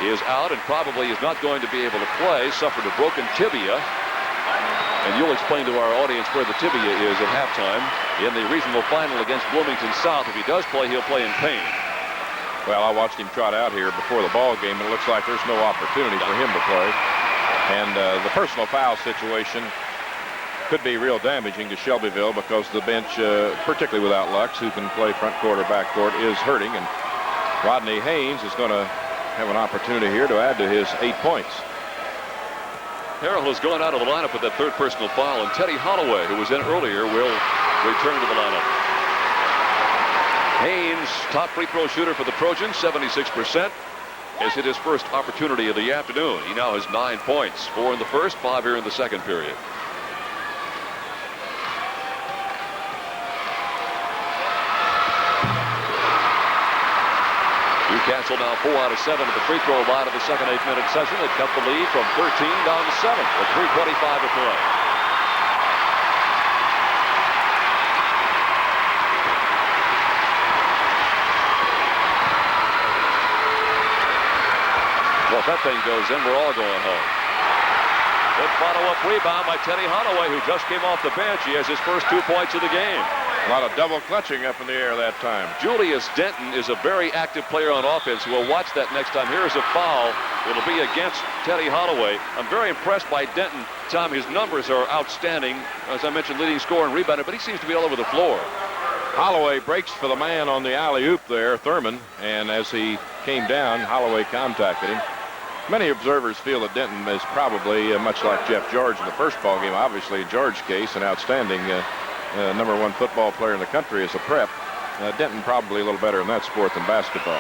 is out and probably is not going to be able to play. Suffered a broken tibia. And you'll explain to our audience where the tibia is at halftime in the regional final against Bloomington South. If he does play, he'll play in pain. Well, I watched him trot out here before the ball game, and it looks like there's no opportunity for him to play. And the personal foul situation could be real damaging to Shelbyville because the bench, particularly without Lux, who can play front court or back court, is hurting. And Rodney Haynes is going to have an opportunity here to add to his 8 points. Harrell has gone out of the lineup with that third personal foul, and Teddy Holloway, who was in earlier, will return to the lineup. Haynes, top free throw shooter for the Trojans, 76%. Has hit his first opportunity of the afternoon. He now has 9 points, 4 in the first, 5 here in the second period. Newcastle now 4 out of 7 at the free throw line of the second 8-minute session. They cut the lead from 13 down to 7 with 3:25 to play. Well, if that thing goes in, we're all going home. Good follow-up rebound by Teddy Holloway, who just came off the bench. He has his first 2 points of the game. A lot of double clutching up in the air that time. Julius Denton is a very active player on offense. We'll watch that next time. Here is a foul. It'll be against Teddy Holloway. I'm very impressed by Denton. Tom, his numbers are outstanding. As I mentioned, leading scorer and rebounder, but he seems to be all over the floor. Holloway breaks for the man on the alley-oop there, Thurman, and as he came down, Holloway contacted him. Many observers feel that Denton is probably much like Jeff George in the first ball game. Obviously, in George's case, an outstanding #1 football player in the country as a prep. Denton probably a little better in that sport than basketball.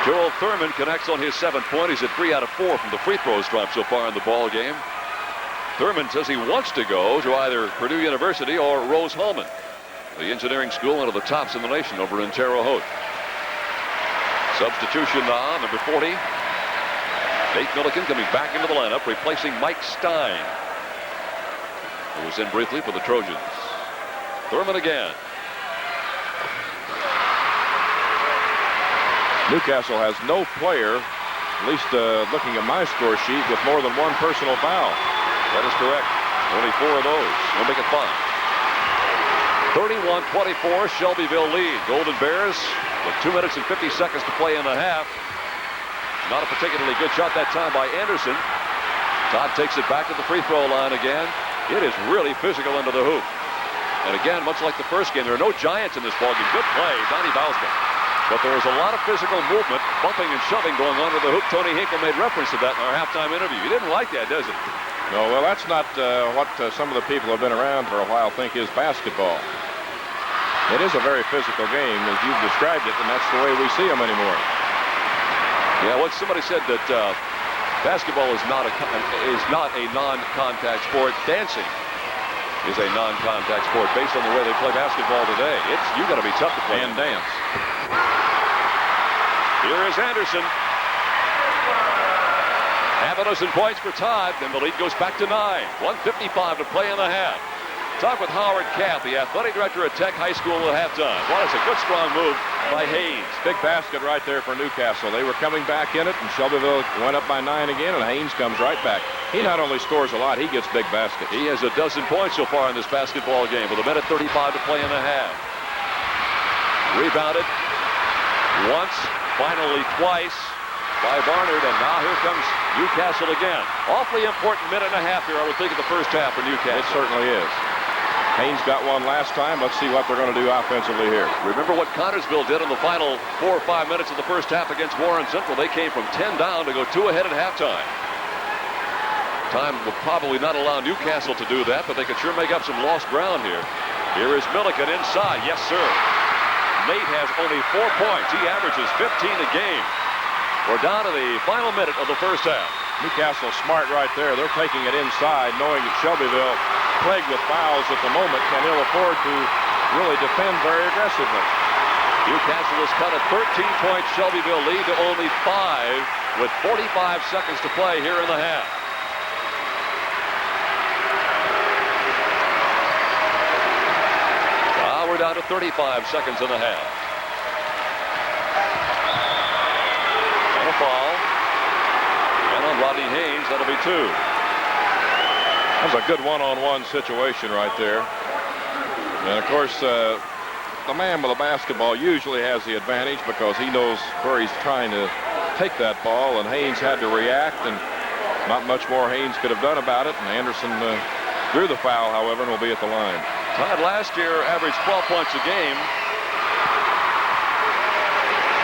Joel Thurman connects on his 7th point. He's at 3 out of 4 from the free throw stripe so far in the ball game. Thurman says he wants to go to either Purdue University or Rose-Hulman, the engineering school, one of the tops in the nation over in Terre Haute. Substitution now, number 40. Nate Milliken coming back into the lineup, replacing Mike Stein, who was in briefly for the Trojans. Thurman again. Newcastle has no player, at least looking at my score sheet, with more than 1 personal foul. That is correct. Only 4 of those. We'll make it 5. 31-24, Shelbyville lead. Golden Bears with 2 minutes and 50 seconds to play in the half. Not a particularly good shot that time by Anderson. Todd takes it back to the free throw line again. It is really physical into the hoop. And again, much like the first game, there are no giants in this ballgame. Good play, Donnie Bausman. But there was a lot of physical movement, bumping and shoving going on to the hoop. Tony Hinkle made reference to that in our halftime interview. He didn't like that, does he? No, well, that's not what some of the people who have been around for a while think is basketball. It is a very physical game, as you've described it, and that's the way we see them anymore. Yeah, what somebody said that basketball is not a non-contact sport. Dancing is a non-contact sport based on the way they play basketball today. You got to be tough to play and dance. Here is Anderson. Half a dozen points for Todd. Then the lead goes back to 9. 1:55 to play in the half. Talk with Howard Kapp, the athletic director at Tech High School at halftime. Well, it's a good, strong move by Haynes. Big basket right there for Newcastle. They were coming back in it, and Shelbyville went up by 9 again, and Haynes comes right back. He not only scores a lot, he gets big baskets. He has a dozen points so far in this basketball game with 1:35 to play in the half. Rebounded once, finally twice by Barnard, and now here comes Newcastle again. Awfully important minute and a half here, I would think, of the first half for Newcastle. It certainly is. Haynes got one last time. Let's see what they're going to do offensively here. Remember what Connorsville did in the final 4 or 5 minutes of the first half against Warren Central. They came from 10 down to go 2 ahead at halftime. Time will probably not allow Newcastle to do that, but they could sure make up some lost ground here. Here is Milliken inside. Yes, sir. Nate has only 4 points. He averages 15 a game. We're down to the final minute of the first half. Newcastle smart right there. They're taking it inside, knowing that Shelbyville, plagued with fouls at the moment, can ill afford to really defend very aggressively. Newcastle has cut a 13-point Shelbyville lead to only 5 with 45 seconds to play here in the half. Now we're down to 35 seconds in the half. And a foul. And on Rodney Haynes, that'll be 2. That's a good one-on-one situation right there. And, of course, the man with the basketball usually has the advantage because he knows where he's trying to take that ball, and Haynes had to react, and not much more Haynes could have done about it. And Anderson drew the foul, however, and will be at the line. Todd last year averaged 12 points a game,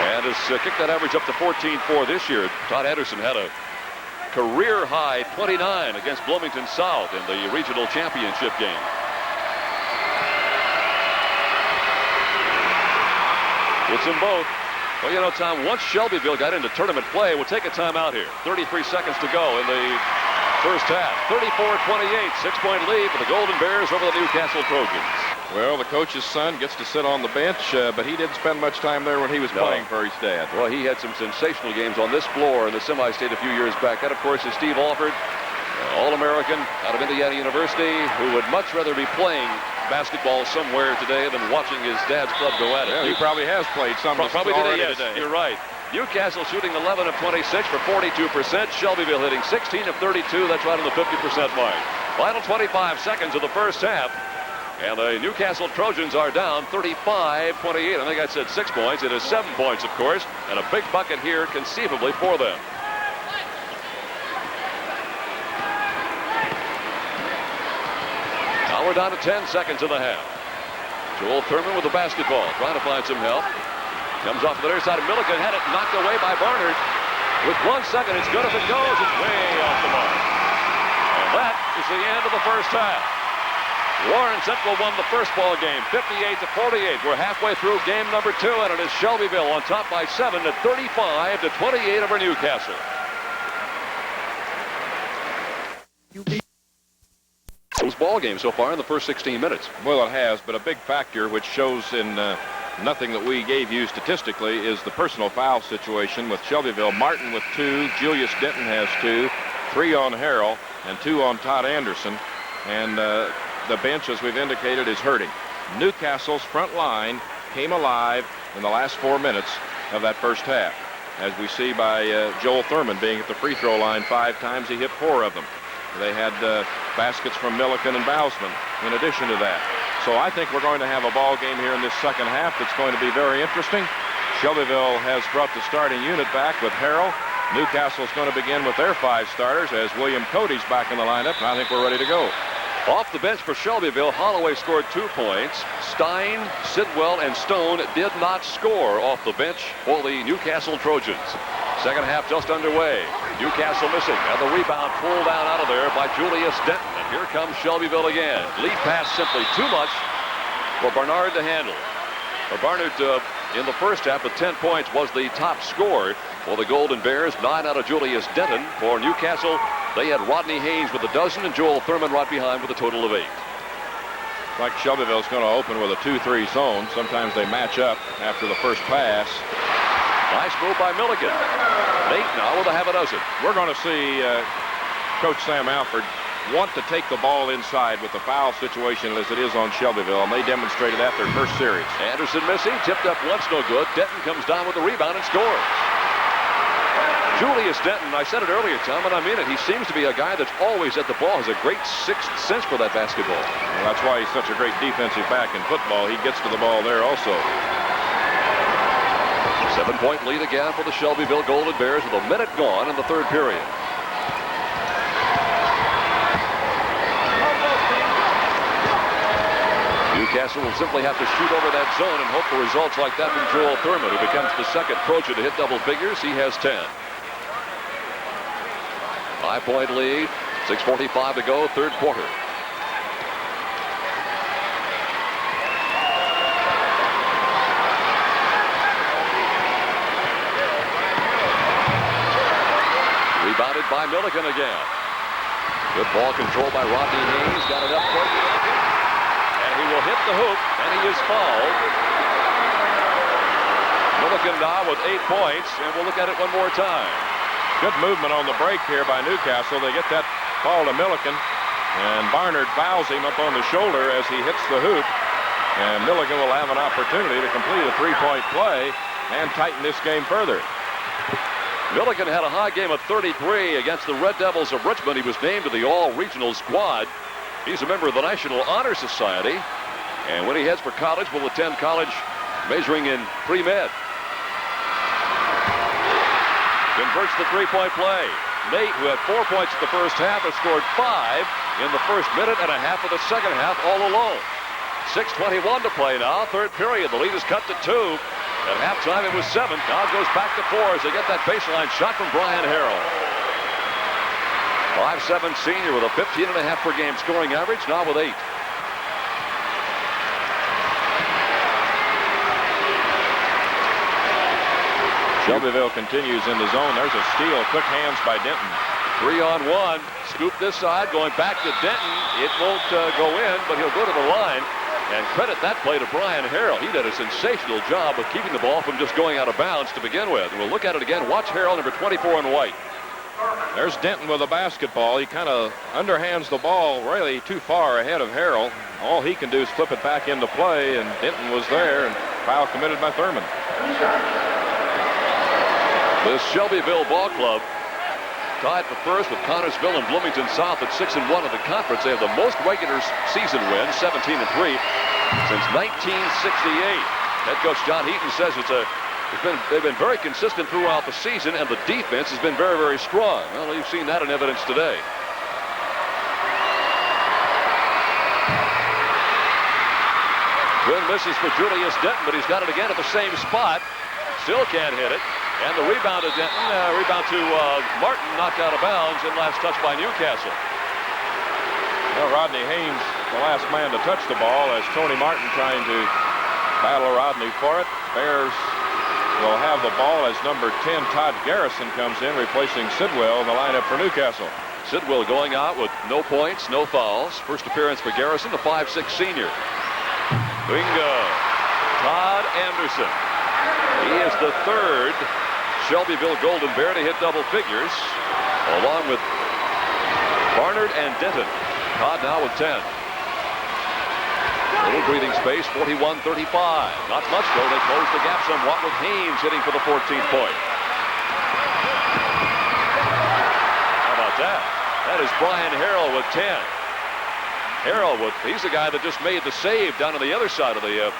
and has kicked that average up to 14-4 this year. Todd Anderson had a career-high 29 against Bloomington South in the regional championship game. It's in both. Well, you know, Tom, once Shelbyville got into tournament play, we'll take a timeout here. 33 seconds to go in the first half. 34-28, 6-point lead for the Golden Bears over the Newcastle Trojans. Well, the coach's son gets to sit on the bench, but he didn't spend much time there when he was playing for his dad. Well, he had some sensational games on this floor in the semi-state a few years back. That, of course, is Steve Alford, All-American out of Indiana University, who would much rather be playing basketball somewhere today than watching his dad's club go at it. Yeah, he probably has played some probably today, yes. You're right. Newcastle shooting 11 of 26 for 42%. Shelbyville hitting 16 of 32. That's right on the 50% mark. Final 25 seconds of the first half. And the Newcastle Trojans are down 35-28. I think I said 6 points. It is 7 points, of course, and a big bucket here conceivably for them. Now we're down to 10 seconds in the half. Joel Thurman with the basketball, trying to find some help. Comes off the other side of Milliken, had it knocked away by Barnard. With 1 second, it's good if it goes. It's way off the mark. And that is the end of the first half. Warren Central won the first ball game, 58-48. We're halfway through game number 2, and it is Shelbyville on top by 7 at 35-28 over Newcastle. Those ball games so far in the first 16 minutes. Well, it has, but a big factor, which shows in nothing that we gave you statistically, is the personal foul situation with Shelbyville. Martin with 2, Julius Denton has 2, 3 on Harrell, and 2 on Todd Anderson. And the bench, as we've indicated, is hurting. Newcastle's front line came alive in the last 4 minutes of that first half, as we see by Joel Thurman being at the free throw line 5 times. He hit 4 of them. They had baskets from Milliken and Bausman in addition to that. So I think we're going to have a ball game here in this second half that's going to be very interesting. Shelbyville has brought the starting unit back with Harrell. Newcastle's going to begin with their 5 starters as William Cody's back in the lineup, and I think we're ready to go. Off the bench for Shelbyville, Holloway scored 2 points. Stein, Sidwell, and Stone did not score off the bench for the Newcastle Trojans. Second half just underway. Newcastle missing, and the rebound pulled down out of there by Julius Denton. And here comes Shelbyville again. Lead pass simply too much for Barnard to handle. Barnard in the first half with 10 points was the top scorer for the Golden Bears. 9 out of Julius Denton. For Newcastle, they had Rodney Haynes with a dozen and Joel Thurman right behind with a total of 8. Like Shelbyville's going to open with a 2-3 zone. Sometimes they match up after the first pass. Nice move by Milligan. Nate now with a half a dozen. We're going to see Coach Sam Alford want to take the ball inside with the foul situation as it is on Shelbyville, and they demonstrated that their first series. Anderson missing, tipped up once, no good. Denton comes down with the rebound and scores. Julius Denton, I said it earlier, Tom, and I mean it. He seems to be a guy that's always at the ball, has a great sixth sense for that basketball. Well, that's why he's such a great defensive back in football. He gets to the ball there also. 7-point lead again for the Shelbyville Golden Bears with a minute gone in the third period. Newcastle will simply have to shoot over that zone and hope for results like that from Joel Thurman, who becomes the second Trojan to hit double figures. He has 10. 5-point lead, 6:45 to go, third quarter. Rebounded by Milligan again. Good ball control by Rodney Haynes. Got it up quick. And he will hit the hoop, and he is fouled. Milligan now with 8 points, and we'll look at it one more time. Good movement on the break here by Newcastle. They get that ball to Milligan, and Barnard fouls him up on the shoulder as he hits the hoop. And Milligan will have an opportunity to complete a 3-point play and tighten this game further. Milligan had a high game of 33 against the Red Devils of Richmond. He was named to the all-regional squad. He's a member of the National Honor Society. And when he heads for college, will attend college majoring in pre-med. Converts the 3-point play. Nate, who had 4 points in the first half, has scored 5 in the first minute and a half of the second half all alone. 6:21 to play now, third period. The lead is cut to 2. At halftime, it was 7. Now it goes back to 4 as they get that baseline shot from Brian Harrell. 5'7" senior with a 15.5 per game scoring average, now with 8. Shelbyville continues in the zone. There's a steal. Quick hands by Denton. 3-on-1. Scoop this side, going back to Denton. It won't go in, but he'll go to the line. And credit that play to Brian Harrell. He did a sensational job of keeping the ball from just going out of bounds to begin with. We'll look at it again. Watch Harrell, number 24 in white. There's Denton with a basketball. He kind of underhands the ball really too far ahead of Harrell. All he can do is flip it back into play, and Denton was there, and foul committed by Thurman. The Shelbyville Ball Club tied for first with Connorsville and Bloomington South at 6-1 in the conference. They have the most regular season wins, 17-3, since 1968. Head coach John Heaton says they've been very consistent throughout the season, and the defense has been very, very strong. Well, you've seen that in evidence today. Twin misses for Julius Denton, but he's got it again at the same spot. Still can't hit it. And the rebound to Denton, rebound to Martin, knocked out of bounds, and last touch by Newcastle. Well, Rodney Haynes, the last man to touch the ball, as Tony Martin trying to battle Rodney for it. Bears will have the ball as number 10, Todd Garrison, comes in, replacing Sidwell in the lineup for Newcastle. Sidwell going out with no points, no fouls. First appearance for Garrison, the 5'6" senior. Bingo. Todd Anderson. He is the third Shelbyville Golden Bear to hit double figures, along with Barnard and Denton. Todd now with 10. Little breathing space, 41-35. Not much, though. They close the gap somewhat with Haynes hitting for the 14th point. How about that? That is Brian Harrell with 10. Harrell, he's the guy that just made the save down on the other side of the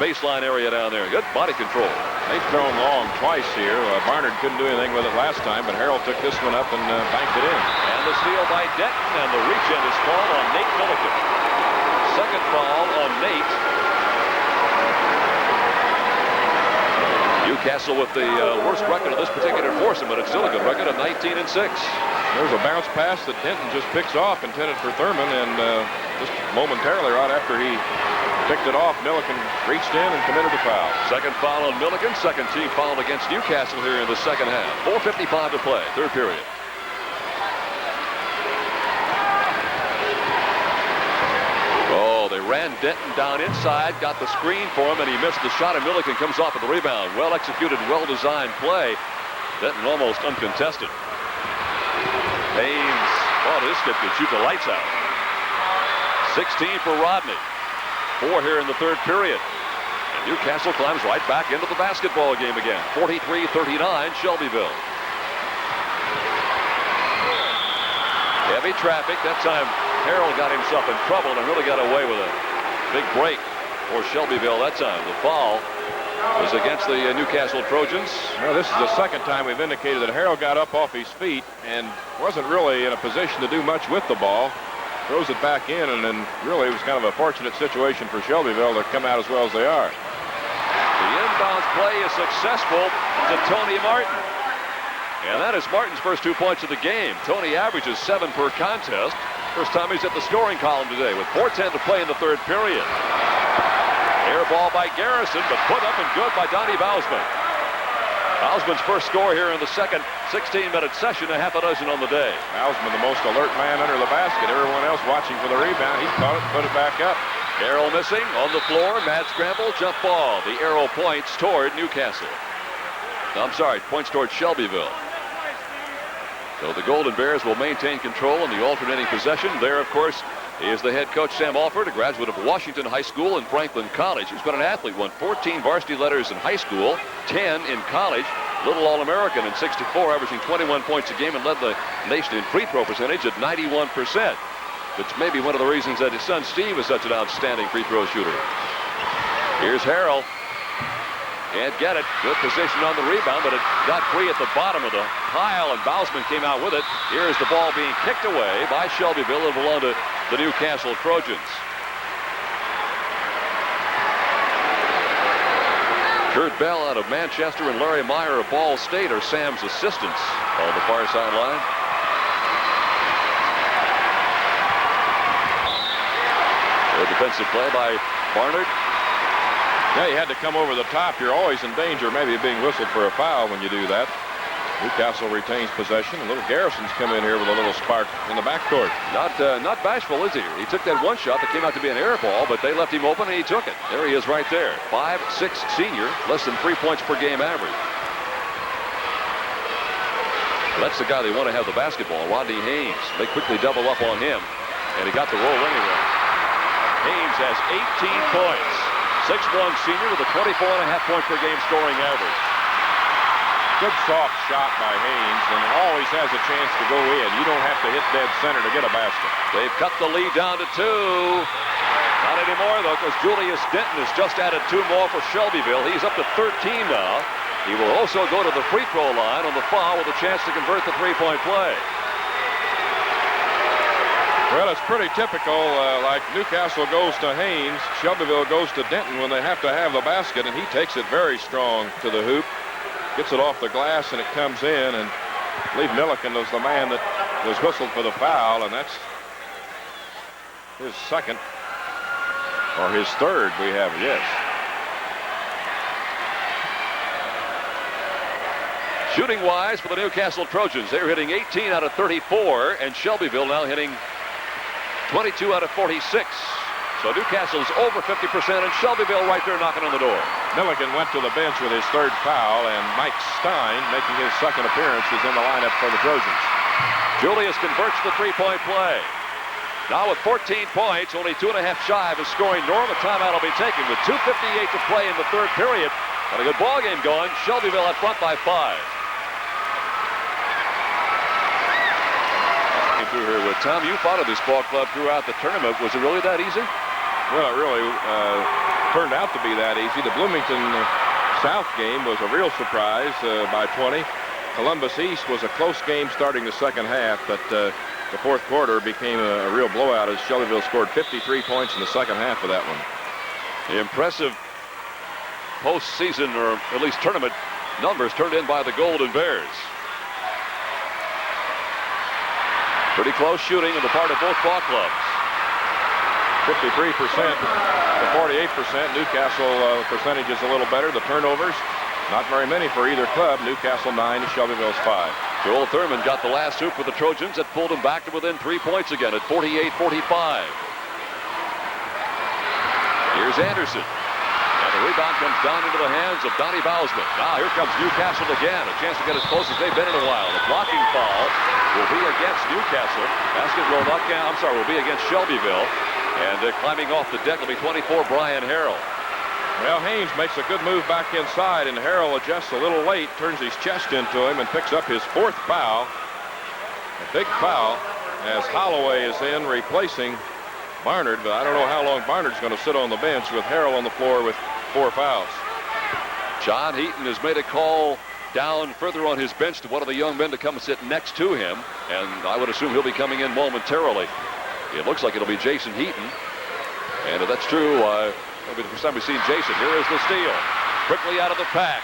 baseline area down there. Good body control. They've thrown long twice here. Barnard couldn't do anything with it last time, but Harrell took this one up and banked it in. And the steal by Denton, and the reach-in is called on Nate Milliken. Second foul on Nate. Newcastle with the worst record of this particular foursome, but it's still a good record of 19-6. There's a bounce pass that Denton just picks off, intended for Thurman, and just momentarily right after he picked it off, Milliken reached in and committed a foul. Second foul on Milliken, second team foul against Newcastle here in the second half. 4:55 to play, third period. Oh, they ran Denton down inside, got the screen for him, and he missed the shot, and Milliken comes off with the rebound. Well executed, well-designed play. Denton almost uncontested. Haynes, oh, this kid could shoot the lights out. 16 for Rodney. 4 here in the third period. And Newcastle climbs right back into the basketball game again. 43-39, Shelbyville. Heavy traffic. That time Harrell got himself in trouble and really got away with a big break for Shelbyville that time. The foul was against the Newcastle Trojans. Well, this is the second time we've indicated that Harrell got up off his feet and wasn't really in a position to do much with the ball. Throws it back in, and then really it was kind of a fortunate situation for Shelbyville to come out as well as they are. The inbounds play is successful to Tony Martin. And that is Martin's first 2 points of the game. Tony averages 7 per contest. First time he's at the scoring column today with 4:10 to play in the third period. Air ball by Garrison, but put up and good by Donnie Bausman. Bausman's first score here in the second 16-minute session, a half a dozen on the day. Bausman, the most alert man under the basket. Everyone else watching for the rebound. He caught it and put it back up. Harrell missing on the floor. Mad scramble, jump ball. The arrow points toward Newcastle. I'm sorry, points toward Shelbyville. So the Golden Bears will maintain control in the alternating possession. There, of course, is the head coach, Sam Alford, a graduate of Washington High School and Franklin College. He's been an athlete, won 14 varsity letters in high school, 10 in college, little All-American in 64, averaging 21 points a game, and led the nation in free throw percentage at 91%. Which may be one of the reasons that his son Steve is such an outstanding free throw shooter. Here's Harrell. Can't get it. Good position on the rebound, but it got free at the bottom of the pile, and Bausman came out with it. Here's the ball being kicked away by Shelbyville. It belonged to the Newcastle Trojans. Kurt Bell out of Manchester and Larry Meyer of Ball State are Sam's assistants on the far sideline. Good defensive play by Barnard. Yeah, you had to come over the top. You're always in danger maybe of being whistled for a foul when you do that. Newcastle retains possession. A little Garrison's come in here with a little spark in the backcourt. Not bashful, is he? He took that one shot that came out to be an air ball, but they left him open and he took it. There he is right there. 5'6" senior, less than 3 points per game average. That's the guy they want to have the basketball, Rodney Haynes. They quickly double up on him, and he got the roll anyway. Haynes has 18 points. 6'1" senior with a 24.5 point per game scoring average. Good soft shot by Haynes, and always has a chance to go in. You don't have to hit dead center to get a basket. They've cut the lead down to 2. Not anymore, though, because Julius Denton has just added 2 more for Shelbyville. He's up to 13 now. He will also go to the free throw line on the foul with a chance to convert the three-point play. Well, it's pretty typical, like Newcastle goes to Haynes, Shelbyville goes to Denton when they have to have the basket, and he takes it very strong to the hoop, gets it off the glass, and it comes in, and I believe Milliken was the man that was whistled for the foul, and that's his second, or his third we have, yes. Shooting-wise for the Newcastle Trojans, they're hitting 18 out of 34, and Shelbyville now hitting 22 out of 46. So Newcastle's over 50%, and Shelbyville right there knocking on the door. Milliken went to the bench with his third foul, and Mike Stein, making his second appearance, is in the lineup for the Trojans. Julius converts the three-point play. Now with 14 points, only 2.5 shy of his scoring norm. A timeout will be taken with 2:58 to play in the third period. Got a good ball game going. Shelbyville up front by 5. Through here with Tom, you followed this ball club throughout the tournament. Was it really that easy? Well, it really turned out to be that easy. The Bloomington South game was a real surprise by 20. Columbus East was a close game starting the second half, but the fourth quarter became a real blowout as Shelbyville scored 53 points in the second half of that one. The impressive postseason, or at least tournament, numbers turned in by the Golden Bears. Pretty close shooting on the part of both ball clubs. 53% to 48%. Newcastle percentage is a little better. The turnovers, not very many for either club. Newcastle 9 to Shelbyville's 5. Joel Thurman got the last hoop for the Trojans. That pulled him back to within 3 points again at 48-45. Here's Anderson. And the rebound comes down into the hands of Donnie Bausman. Now here comes Newcastle again. A chance to get as close as they've been in a while. The blocking foul will be against Newcastle. Basket will not count. Will be against Shelbyville. And climbing off the deck will be 24, Brian Harrell. Well, Haynes makes a good move back inside, and Harrell adjusts a little late, turns his chest into him, and picks up his 4th foul. A big foul as Holloway is in replacing Barnard, but I don't know how long Barnard's going to sit on the bench with Harrell on the floor with 4 fouls. John Heaton has made a call down further on his bench to one of the young men to come sit next to him, and I would assume he'll be coming in momentarily. It looks like it'll be Jason Heaton, and if that's true, it'll be the first time we've seen Jason. Here is the steal, quickly out of the pack.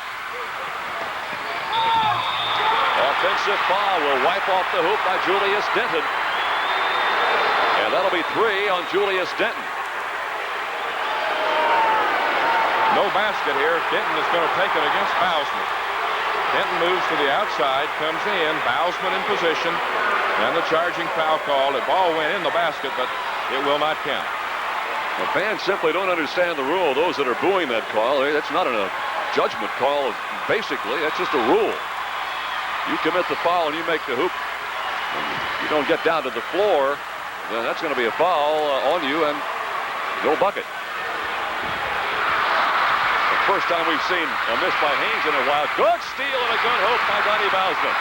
Offensive foul will wipe off the hoop by Julius Denton, and that'll be 3 on Julius Denton. No basket here. Denton is going to take it against Bausman. Denton moves to the outside, comes in, Bausman in position, and the charging foul call. The ball went in the basket, but it will not count. The fans simply don't understand the rule. Those that are booing that call, that's not a judgment call. Basically, that's just a rule. You commit the foul and you make the hoop, you don't get down to the floor, then that's going to be a foul on you and no bucket. First time we've seen a miss by Haynes in a while. Good steal and a good hoop by Donnie Bausman.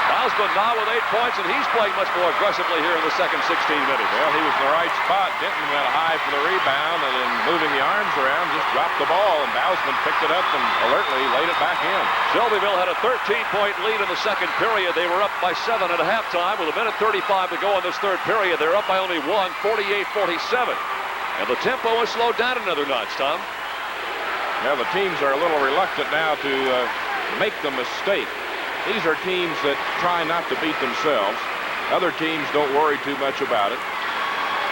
Bausman now with 8 points, and he's playing much more aggressively here in the second 16 minutes. Well, he was in the right spot. Denton went high for the rebound, and then moving the arms around, just dropped the ball, and Bausman picked it up and alertly laid it back in. Shelbyville had a 13-point lead in the second period. They were up by 7 at halftime. With a minute 35 to go in this third period, they're up by only 1, 48-47. And the tempo has slowed down another notch, Tom. Now the teams are a little reluctant now to make the mistake. These are teams that try not to beat themselves. Other teams don't worry too much about it.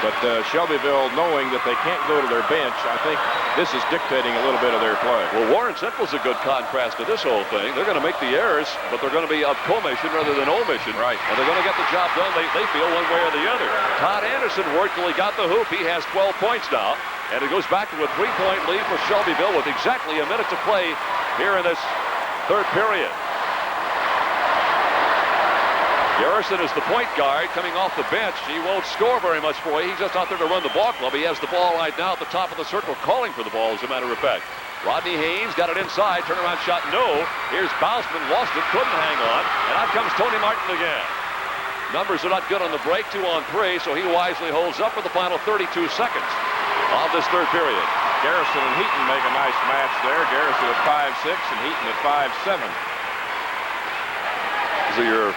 But Shelbyville, knowing that they can't go to their bench, I think this is dictating a little bit of their play. Well, Warren Central's a good contrast to this whole thing. They're going to make the errors, but they're going to be of commission rather than omission. Right. And they're going to get the job done, they feel, one way or the other. Todd Anderson worked till he got the hoop. He has 12 points now. And it goes back to a 3-point lead for Shelbyville with exactly a minute to play here in this third period. Garrison is the point guard coming off the bench. He won't score very much for you. He's just out there to run the ball club. He has the ball right now at the top of the circle, calling for the ball, as a matter of fact. Rodney Haynes got it inside. Turnaround shot, no. Here's Bausman, lost it, couldn't hang on. And out comes Tony Martin again. Numbers are not good on the break, 2 on 3, so he wisely holds up for the final 32 seconds of this third period. Garrison and Heaton make a nice match there. Garrison at 5'6" and Heaton at 5'7". These are your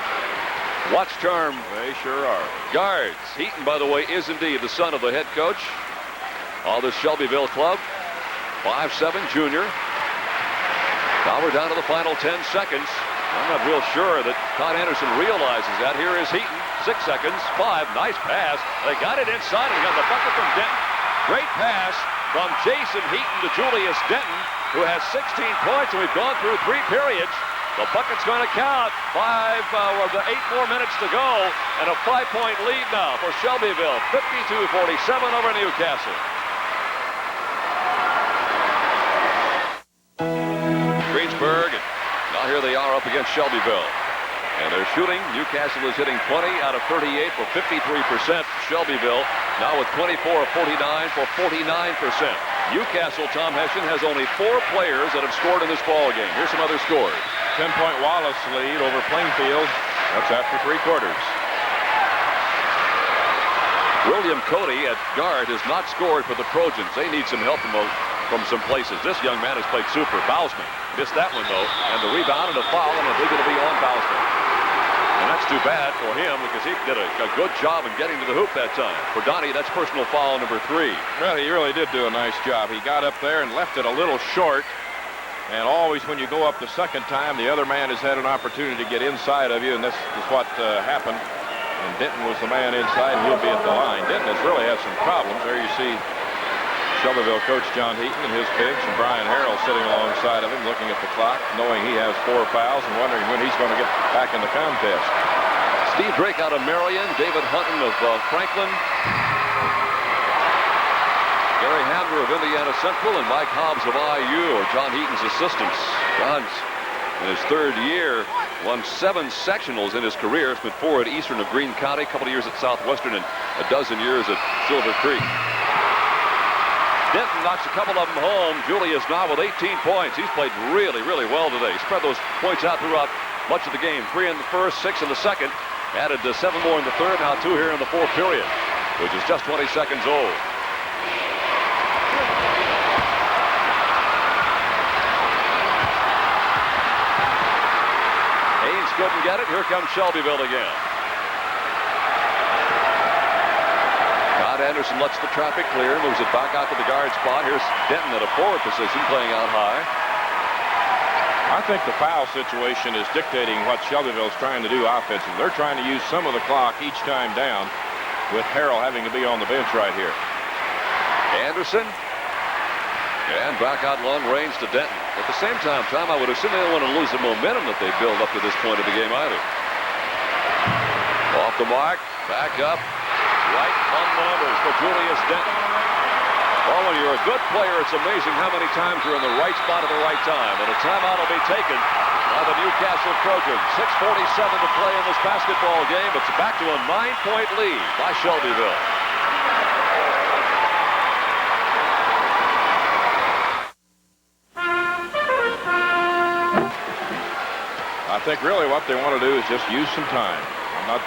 watch charm. They sure are. Guards. Heaton, by the way, is indeed the son of the head coach of the Shelbyville club. 5'7", junior. Now we're down to the final 10 seconds. I'm not real sure that Todd Anderson realizes that. Here is Heaton. 6 seconds. 5. Nice pass. They got it inside and got the bucket from Denton. Great pass from Jason Heaton to Julius Denton, who has 16 points, and we've gone through 3 periods. The bucket's going to count. 8 more minutes to go, and a 5-point lead now for Shelbyville. 52-47 over Newcastle. Greensburg, and now here they are up against Shelbyville. And they're shooting. Newcastle is hitting 20 out of 38 for 53%. Shelbyville now with 24 of 49 for 49%. Newcastle, Tom Hession, has only 4 players that have scored in this ball game. Here's some other scores. 10-point Wallace lead over Plainfield. That's after 3 quarters. William Cody at guard has not scored for the Trojans. They need some help from a from some places. This young man has played super. Bausman missed that one, though, and the rebound and a foul, and I think it'll be on Bausman. And that's too bad for him because he did a good job in getting to the hoop that time. For Donnie, that's personal foul number 3. Well, he really did do a nice job. He got up there and left it a little short. And always when you go up the second time, the other man has had an opportunity to get inside of you, and this is what happened. And Denton was the man inside, and he'll be at the line. Denton has really had some problems. There you see Shelbyville coach John Heaton and his pigs, and Brian Harrell sitting alongside of him, looking at the clock, knowing he has 4 fouls and wondering when he's going to get back in the contest. Steve Drake out of Marion, David Hunton of Franklin, Gary Hamner of Indiana Central, and Mike Hobbs of IU are John Heaton's assistants. John's in his 3rd year won 7 sectionals in his career. Spent 4 at Eastern of Greene County, a couple of years at Southwestern, and a dozen years at Silver Creek. Denton knocks a couple of them home. Julius now with 18 points. He's played really, really well today. Spread those points out throughout much of the game. 3 in the first, 6 in the second. Added 7 more in the third, now 2 here in the 4th period, which is just 20 seconds old. Haynes couldn't get it. Here comes Shelbyville again. Todd Anderson lets the traffic clear, moves it back out to the guard spot. Here's Denton at a forward position, playing out high. I think the foul situation is dictating what Shelbyville's trying to do offensively. They're trying to use some of the clock each time down, with Harrell having to be on the bench right here. Anderson. And back out long range to Denton. At the same time, Tom, I would assume they don't want to lose the momentum that they built up to this point of the game either. Off the mark, back up, right on the numbers for Julius Denton. Well, when you're a good player, it's amazing how many times you're in the right spot at the right time. And a timeout will be taken by the Newcastle Trojans. 6:47 to play in this basketball game. It's back to a 9-point lead by Shelbyville. I think really what they want to do is just use some time. I'm not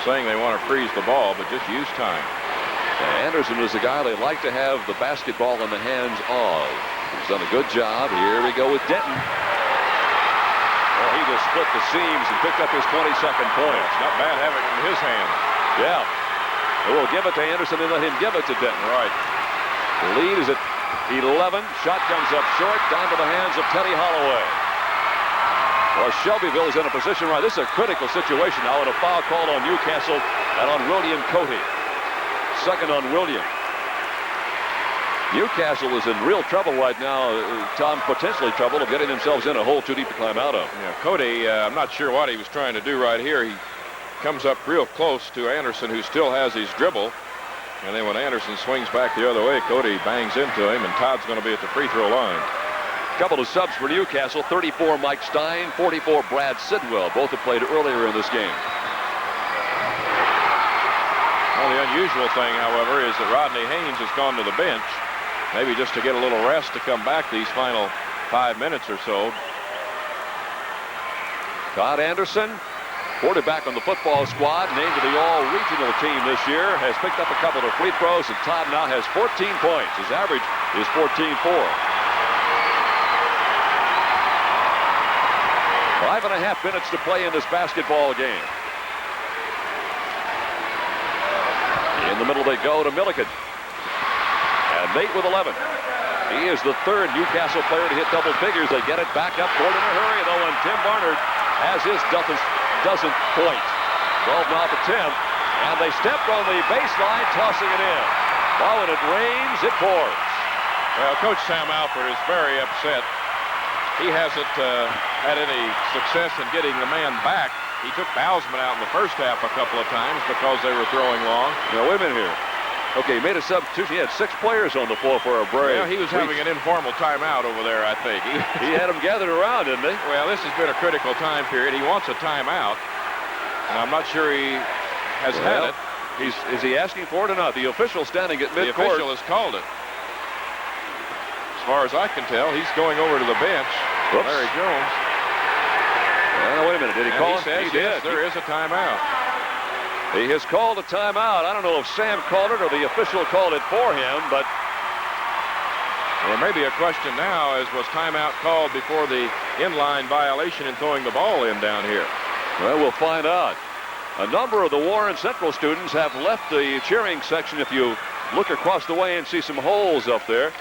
saying they want to freeze the ball, but just use time. Anderson is the guy they like to have the basketball in the hands of. He's done a good job. Here we go with Denton. Well, he just split the seams and picked up his 22nd point. It's not bad having it in his hand. Yeah. They will give it to Anderson and let him give it to Denton. Right. The lead is at 11. Shot comes up short, down to the hands of Teddy Holloway. Well, Shelbyville is in a position right. This is a critical situation now, and a foul called on Newcastle and on William Cody. Second on William. Newcastle is in real trouble right now, Tom, potentially trouble of getting themselves in a hole too deep to climb out of. Yeah, Cody, I'm not sure what he was trying to do right here. He comes up real close to Anderson, who still has his dribble. And then when Anderson swings back the other way, Cody bangs into him, and Todd's going to be at the free throw line. Couple of subs for Newcastle. 34 Mike Stein, 44 Brad Sidwell. Both have played earlier in this game. Well, the unusual thing, however, is that Rodney Haynes has gone to the bench, maybe just to get a little rest to come back these final 5 minutes or so. Todd Anderson, quarterback on the football squad, named to the all-regional team this year, has picked up a couple of free throws, and Todd now has 14 points. His average is 14-4. 5.5 minutes to play in this basketball game. In the middle they go to Milliken. And Nate with 11. He is the third Newcastle player to hit double figures. They get it back up court in a hurry, though, and Tim Barnard has his dozenth point. 12 now to 10. And they stepped on the baseline, tossing it in. Well, when it rains, it pours. Well, Coach Sam Alford is very upset. He hasn't had any success in getting the man back. He took Bausman out in the first half a couple of times because they were throwing long. Now, wait a minute here. Okay, he made a substitution. He had 6 players on the floor for a break. Yeah, he was having an informal timeout over there, I think. He had them gathered around, didn't he? Well, this has been a critical time period. He wants a timeout, and I'm not sure he has had it. Is he asking for it or not? The official standing at midcourt. The official has called it. As far as I can tell, he's going over to the bench. Whoops. Larry Jones. Well, wait a minute. Did he call it? He says, yes, there is a timeout. He has called a timeout. I don't know if Sam called it or the official called it for him, but There may be a question now, as was timeout called before the inline violation in throwing the ball in down here. Well, we'll find out. A number of the Warren Central students have left the cheering section. If you look across the way and see some holes up there.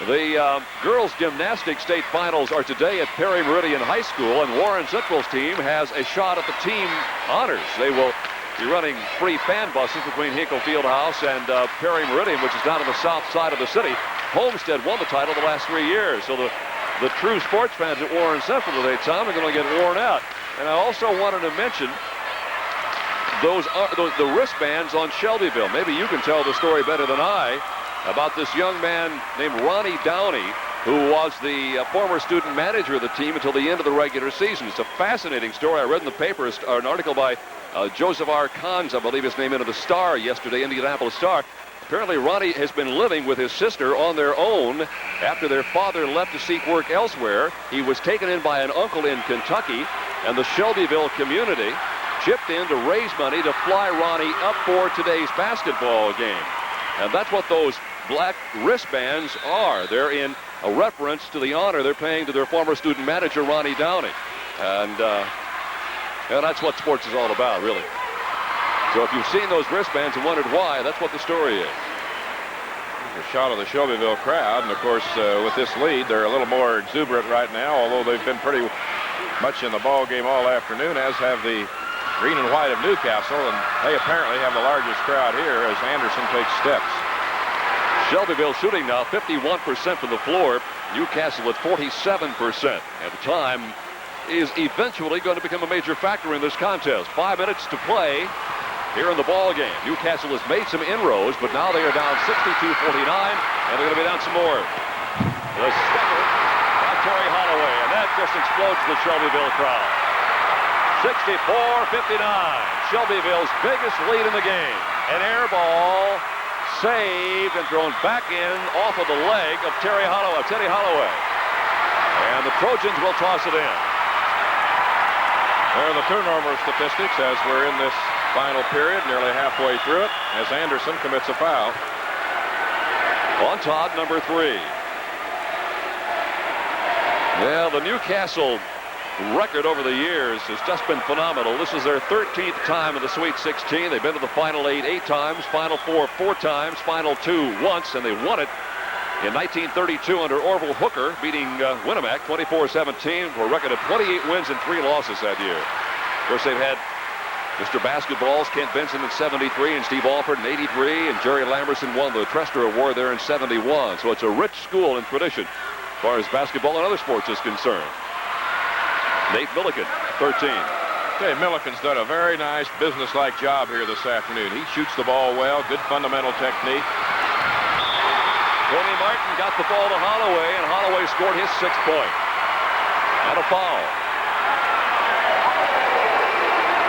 The girls gymnastics state finals are today at Perry Meridian High School, and Warren Central's team has a shot at the team honors. They will be running free fan buses between Hinkle Fieldhouse and Perry Meridian, which is down on the south side of the city. Homestead won the title the last 3 years, so the true sports fans at Warren Central today, Tom, are going to get worn out. And I also wanted to mention the wristbands on Shelbyville. Maybe you can tell the story better than I about this young man named Ronnie Downey, who was the former student manager of the team until the end of the regular season. It's a fascinating story. I read in the paper an article by Joseph R. Kahns, I believe his name, into the Star yesterday, Indianapolis Star. Apparently, Ronnie has been living with his sister on their own after their father left to seek work elsewhere. He was taken in by an uncle in Kentucky, and the Shelbyville community chipped in to raise money to fly Ronnie up for today's basketball game. And that's what those black wristbands are. They're in a reference to the honor they're paying to their former student manager, Ronnie Downey. And that's what sports is all about, really. So if you've seen those wristbands and wondered why, that's what the story is. A shot of the Shelbyville crowd, and of course, with this lead, they're a little more exuberant right now, although they've been pretty much in the ball game all afternoon, as have the green and white of Newcastle, and they apparently have the largest crowd here as Anderson takes steps. Shelbyville shooting now 51% from the floor. Newcastle at 47%. At the time is eventually going to become a major factor in this contest. 5 minutes to play here in the ball game. Newcastle has made some inroads, but now they are down 62-49, and they're going to be down some more. The stepper by Terry Holloway, and that just explodes the Shelbyville crowd. 64-59. Shelbyville's biggest lead in the game. An air ball saved and thrown back in off of the leg of Teddy Holloway. And the Trojans will toss it in. There are the turnover statistics as we're in this final period, nearly halfway through it, as Anderson commits a foul. On Todd, number 3. Yeah, the Newcastle record over the years has just been phenomenal. This is their 13th time in the Sweet 16. They've been to the Final 8 times, Final 4 times, Final 2 once, and they won it in 1932 under Orville Hooker, beating Winnemac 24-17 for a record of 28 wins and 3 losses that year. Of course, they've had Mr. Basketballs, Kent Benson in 73, and Steve Alford in 83, and Jerry Lamberson won the Trester Award there in 71. So it's a rich school in tradition as far as basketball and other sports is concerned. Nate Milliken, 13. Dave Milliken's done a very nice business-like job here this afternoon. He shoots the ball well, good fundamental technique. Tony Martin got the ball to Holloway, and Holloway scored his 6th point. And a foul.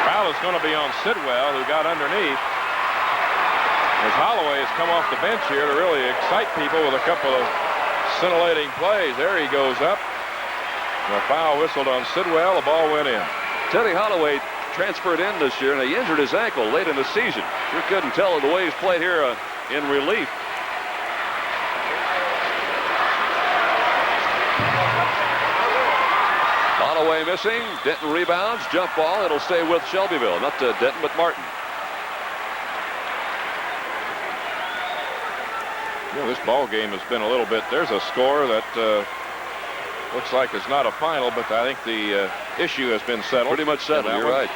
Foul is going to be on Sidwell, who got underneath. As Holloway has come off the bench here to really excite people with a couple of scintillating plays. There he goes up. The foul whistled on Sidwell. The ball went in. Teddy Holloway transferred in this year, and he injured his ankle late in the season. Sure couldn't tell the way he's played here in relief. Holloway missing. Denton rebounds. Jump ball. It'll stay with Shelbyville. Not to Denton, but Martin. You know, this ball game has been a little bit. There's a score that looks like it's not a final, but I think the issue has been settled. Pretty much settled. You're right.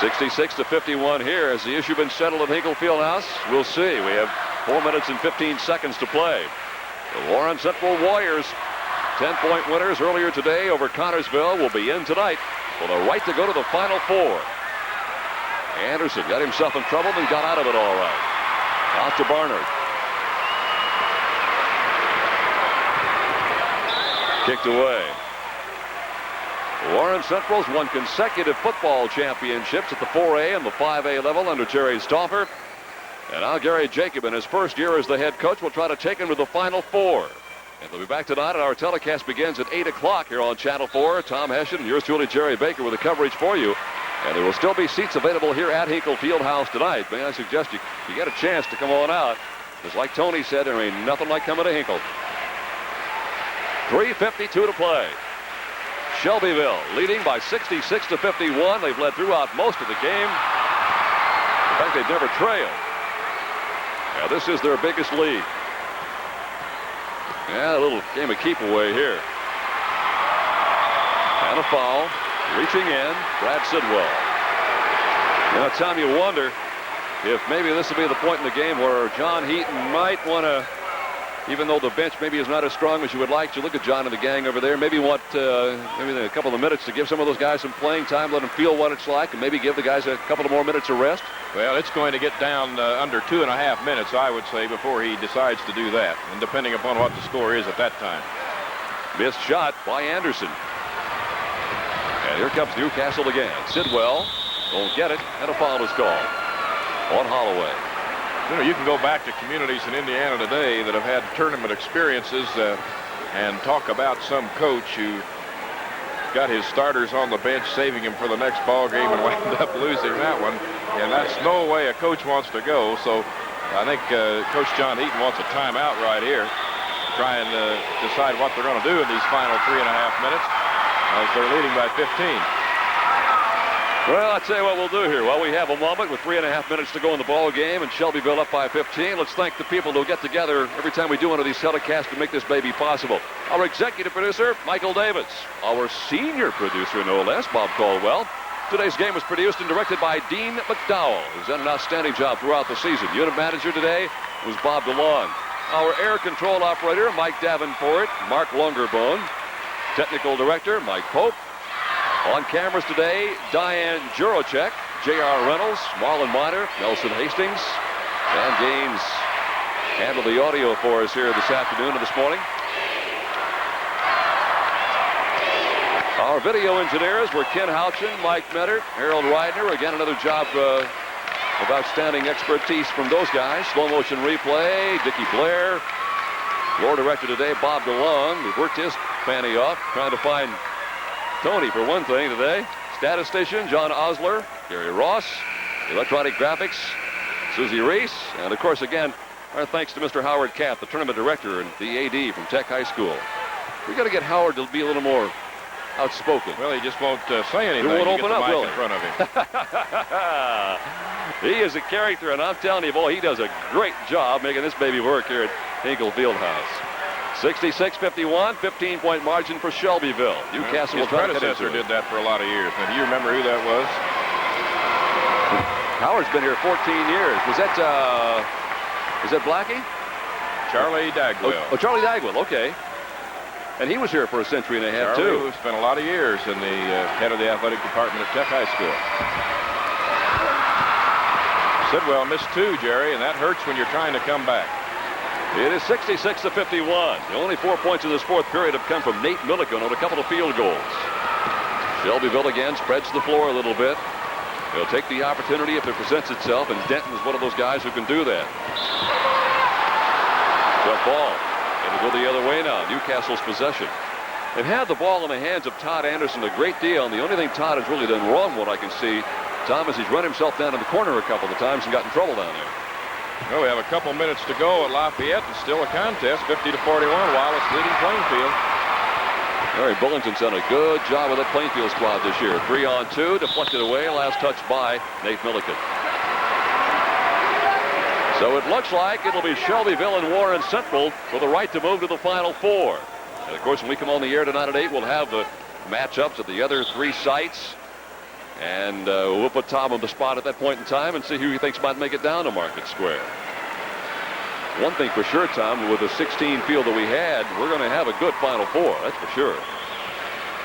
66-51 here. Has the issue been settled at Hinkle Fieldhouse? We'll see. We have 4 minutes and 15 seconds to play. The Warren Central Warriors, 10-point winners earlier today over Connorsville, will be in tonight for the right to go to the Final Four. Anderson got himself in trouble and got out of it all right. Out to Barnard. Kicked away. Warren Central's won consecutive football championships at the 4A and the 5A level under Jerry Stauffer. And now Gary Jacob, in his first year as the head coach, will try to take him to the Final Four. And they'll be back tonight, and our telecast begins at 8 o'clock here on Channel 4. Tom Hession and yours truly, Jerry Baker, with the coverage for you. And there will still be seats available here at Hinkle Fieldhouse tonight. May I suggest you get a chance to come on out Because like Tony said, there ain't nothing like coming to Hinkle. 3:52 to play. Shelbyville leading by 66-51. They've led throughout most of the game. In fact, they've never trailed. Yeah, this is their biggest lead. Yeah, a little game of keep away here. And a foul. Reaching in, Brad Sidwell. You know, Tom, you wonder if maybe this will be the point in the game where John Heaton might want to, even though the bench maybe is not as strong as you would like, you look at John and the gang over there, maybe want maybe a couple of minutes to give some of those guys some playing time, let them feel what it's like, and maybe give the guys a couple of more minutes of rest. Well, it's going to get down under 2.5 minutes, I would say, before he decides to do that, and depending upon what the score is at that time. Missed shot by Anderson. And here comes Newcastle again. Sidwell won't get it, and a foul is called on Holloway. You know, you can go back to communities in Indiana today that have had tournament experiences and talk about some coach who got his starters on the bench, saving him for the next ball game, and wound up losing that one. And that's no way a coach wants to go. So I think Coach John Heaton wants a timeout right here, try and decide what they're going to do in these final 3.5 minutes as they're leading by 15. Well, I'll tell you what we'll do here. Well, we have a moment with 3.5 minutes to go in the ball game, and Shelbyville up by 15. Let's thank the people who get together every time we do one of these telecasts to make this baby possible. Our executive producer, Michael Davis. Our senior producer, no less, Bob Caldwell. Today's game was produced and directed by Dean McDowell, who's done an outstanding job throughout the season. Unit manager today was Bob DeLong. Our air control operator, Mike Davenport, Mark Lungerbone. Technical director, Mike Pope. On cameras today, Diane Jurocek, J.R. Reynolds, Marlon Miner, Nelson Hastings, and Gaines handled the audio for us here this afternoon and this morning. Our video engineers were Ken Houchin, Mike Mettert, Harold Reidner. Again, another job of outstanding expertise from those guys. Slow motion replay, Dickie Blair. Floor director today, Bob DeLong. We've worked his fanny off, trying to find Tony for one thing today. Statistician John Osler, Gary Ross, electronic graphics, Susie Reese, and of course again our thanks to Mr. Howard Kapp, the tournament director and the AD from Tech High School. We got to get Howard to be a little more outspoken. Well, he just won't say anything. He won't open up, will in front of him. He is a character, and I'm telling you, boy, he does a great job making this baby work here at Hinkle Fieldhouse. 66-51, 15-point margin for Shelbyville. Newcastle will try to get into it. Did that for a lot of years. Now, do you remember who that was? Howard's been here 14 years. Was that Blackie? Charlie Dagwell. Oh, Charlie Dagwell, okay. And he was here for a century and a half, Charlie, too. Who spent a lot of years in the head of the athletic department at Tech High School. Sidwell missed 2, Jerry, and that hurts when you're trying to come back. It is 66-51. The only 4 points in this fourth period have come from Nate Milliken on a couple of field goals. Shelbyville again spreads the floor a little bit. They'll take the opportunity if it presents itself, and Denton is one of those guys who can do that. Jump ball. It'll go the other way now. Newcastle's possession. They've had the ball in the hands of Todd Anderson a great deal, and the only thing Todd has really done wrong, what I can see, Tom, is he's run himself down in the corner a couple of times and got in trouble down there. Well, we have a couple minutes to go at Lafayette, and still a contest, 50-41. Wallace leading Plainfield. Larry Bullington's done a good job with that Plainfield squad this year. 3-on-2, deflected away, last touch by Nate Milliken. So it looks like it'll be Shelbyville and Warren Central for the right to move to the Final Four. And of course, when we come on the air tonight at 8, we'll have the matchups at the other 3 sites. And we'll put Tom on the spot at that point in time and see who he thinks might make it down to Market Square. One thing for sure, Tom, with the 16 field that we had, we're going to have a good Final Four. That's for sure.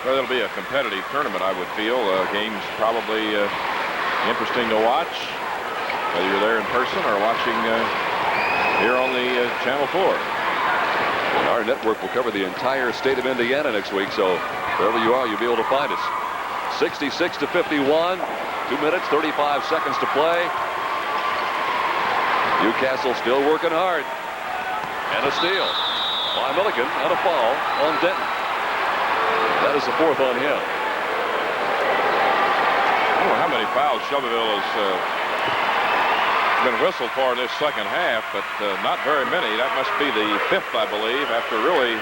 Well, it'll be a competitive tournament, I would feel. Games probably interesting to watch, whether you're there in person or watching here on the Channel 4. And our network will cover the entire state of Indiana next week, so wherever you are, you'll be able to find us. 66-51, 2 minutes, 35 seconds to play. Newcastle still working hard. And a steal by Milliken and a foul on Denton. That is the 4th on him. I don't know how many fouls Shelbyville has been whistled for in this second half, but not very many. That must be the 5th, I believe, after really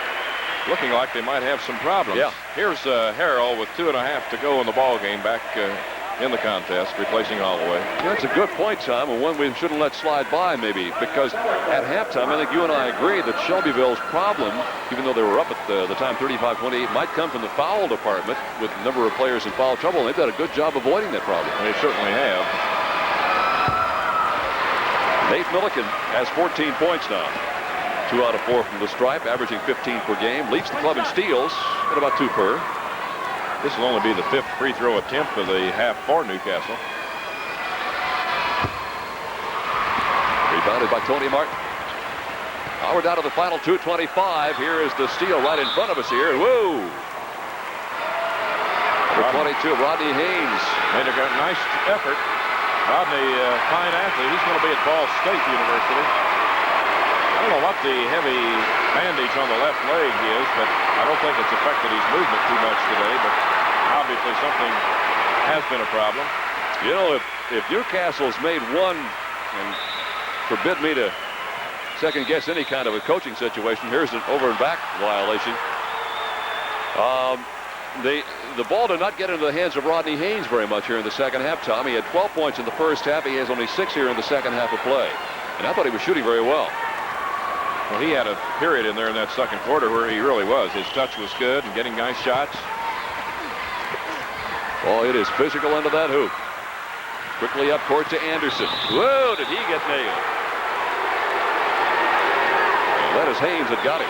looking like they might have some problems. Yeah. Here's Harrell with 2.5 to go in the ball game, back in the contest, replacing Holloway. Yeah, that's a good point, Tom, and one we shouldn't let slide by, maybe, because at halftime, I think you and I agree that Shelbyville's problem, even though they were up at the time 35-28, might come from the foul department with the number of players in foul trouble, and they've done a good job avoiding that problem. They certainly have. Nate Milliken has 14 points now. 2 out of 4 from the stripe, averaging 15 per game. Leads the club in steals at about 2 per. This will only be the 5th free throw attempt of the half for Newcastle. Rebounded by Tony Martin. Now we're down to the final 2:25. Here is the steal right in front of us here. Whoa! Number 22, Rodney Haynes. Made a nice effort. Rodney, fine athlete. He's going to be at Ball State University. I don't know what the heavy bandage on the left leg is, but I don't think it's affected his movement too much today, but obviously something has been a problem. You know, if Newcastle's made one, and forbid me to second guess any kind of a coaching situation, here's an over and back violation. The ball did not get into the hands of Rodney Haynes very much here in the second half, Tom. He had 12 points in the first half. He has only 6 here in the second half of play. And I thought he was shooting very well. Well, he had a period in there in that second quarter where he really was. His touch was good and getting nice shots. Oh, it is physical into that hoop. Quickly up court to Anderson. Whoa, did he get nailed? And that is Haynes that got him.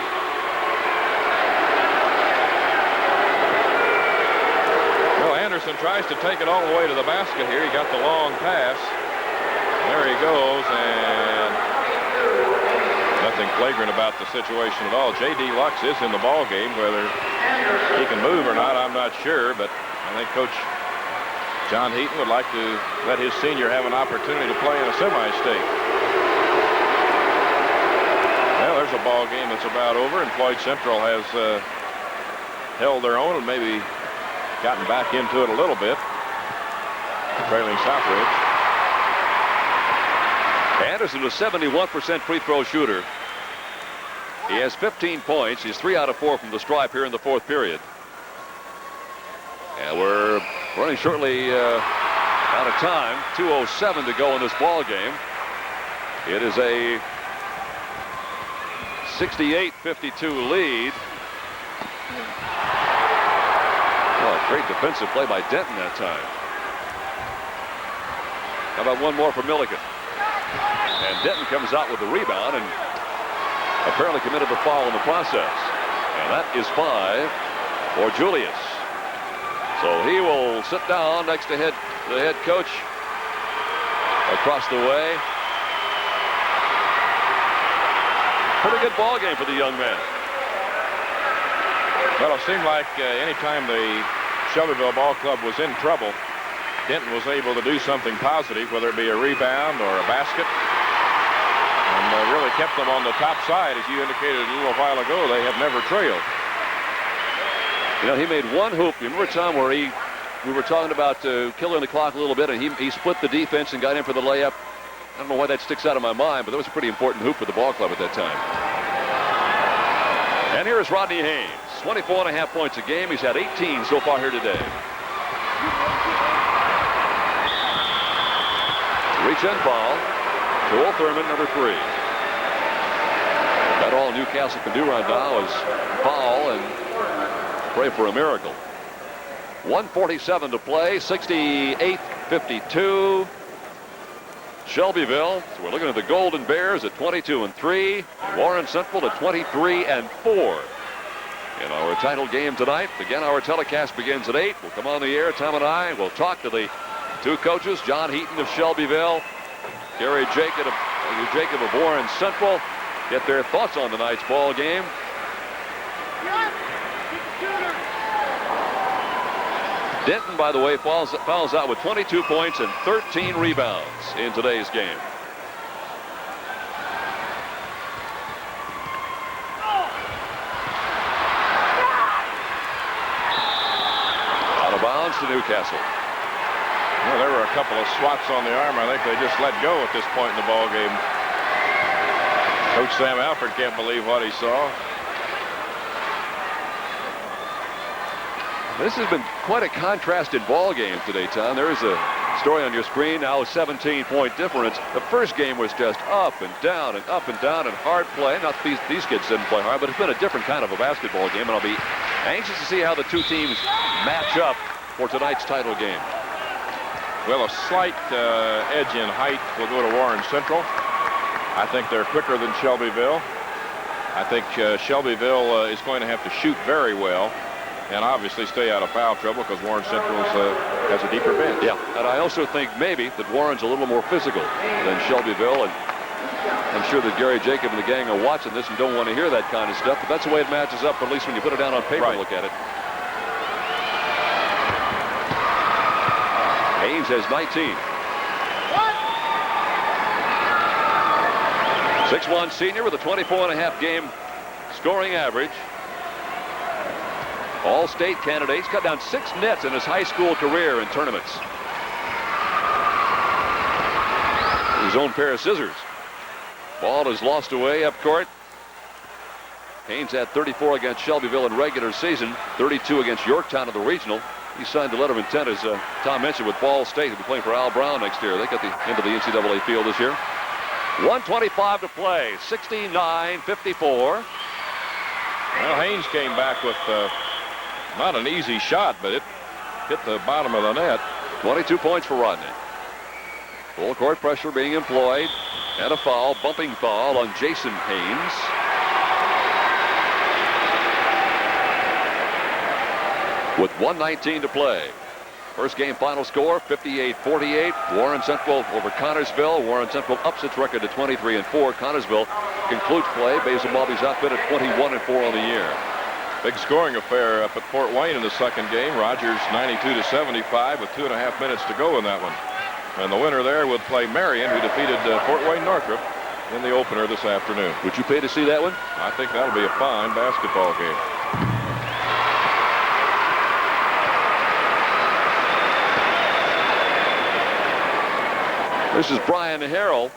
Well, Anderson tries to take it all the way to the basket here. He got the long pass. There he goes, and nothing flagrant about the situation at all. J.D. Lux is in the ball game. Whether he can move or not, I'm not sure, but I think Coach John Heaton would like to let his senior have an opportunity to play in a semi-state. Well, there's a ball game that's about over, and Floyd Central has held their own and maybe gotten back into it a little bit, trailing Southridge. Anderson is a 71% free throw shooter. He has 15 points. He's 3 out of 4 from the stripe here in the fourth period. And we're running shortly out of time. 2:07 to go in this ball game. It is a 68-52 lead. Oh, great defensive play by Denton that time. How about one more for Milliken? And Denton comes out with the rebound and apparently committed the foul in the process. And that is 5 for Julius. So he will sit down next to the head coach across the way. Pretty good ball game for the young man. Well, it seemed like anytime the Shelbyville Ball Club was in trouble, Denton was able to do something positive, whether it be a rebound or a basket, and really kept them on the top side. As you indicated a little while ago, they have never trailed. You know, he made one hoop. You remember, Tom, where we were talking about killing the clock a little bit, and he split the defense and got in for the layup. I don't know why that sticks out of my mind, but that was a pretty important hoop for the ball club at that time. And here is Rodney Haynes. 24.5 points a game. He's had 18 so far here today. Reach and foul. Joel Thurman, number 3. That all Newcastle can do right now is foul and pray for a miracle. 1:47 to play. 68-52. Shelbyville. So we're looking at the Golden Bears at 22-3. Warren Central at 23-4. In our title game tonight. Again, our telecast begins at 8. We'll come on the air. Tom and I will talk to the two coaches, John Heaton of Shelbyville, Gary Jacob of Warren Central, get their thoughts on tonight's ball game. Denton, by the way, fouls out with 22 points and 13 rebounds in today's game. Out of bounds to Newcastle. Well, there were a couple of swats on the arm. I think they just let go at this point in the ball game. Coach Sam Alford can't believe what he saw. This has been quite a contrasted ball game today, Tom. There is a story on your screen now, a 17-point difference. The first game was just up and down and hard play. Not these kids didn't play hard, but it's been a different kind of a basketball game, and I'll be anxious to see how the two teams match up for tonight's title game. Well, a slight edge in height will go to Warren Central. I think they're quicker than Shelbyville. I think Shelbyville is going to have to shoot very well and obviously stay out of foul trouble because Warren Central has a deeper bench. Yeah, and I also think maybe that Warren's a little more physical than Shelbyville, and I'm sure that Gary Jacob and the gang are watching this and don't want to hear that kind of stuff, but that's the way it matches up, at least when you put it down on paper and look at it. Haynes has 19. 6'1" senior with a 24.5 game scoring average. All-state candidates, cut down 6 nets in his high school career in tournaments. His own pair of scissors. Ball is lost away up court. Haynes had 34 against Shelbyville in regular season, 32 against Yorktown in the regional. He signed a letter of intent, as Tom mentioned, with Ball State. He'll be playing for Al Brown next year. They got into the NCAA field this year. 1:25 to play, 69-54. Well, Haynes came back with not an easy shot, but it hit the bottom of the net. 22 points for Rodney. Full court pressure being employed, and a foul, bumping foul on Jason Haynes. With 1:19 to play. First game final score, 58-48. Warren Central over Connorsville. Warren Central ups its record to 23-4. Connorsville concludes play. Basil Bobby's outfit at 21-4 on the year. Big scoring affair up at Fort Wayne in the second game. Rogers 92-75 with 2.5 minutes to go in that one. And the winner there would play Marion, who defeated Fort Wayne Northrop in the opener this afternoon. Would you pay to see that one? I think that'll be a fine basketball game. This is Brian Harrell.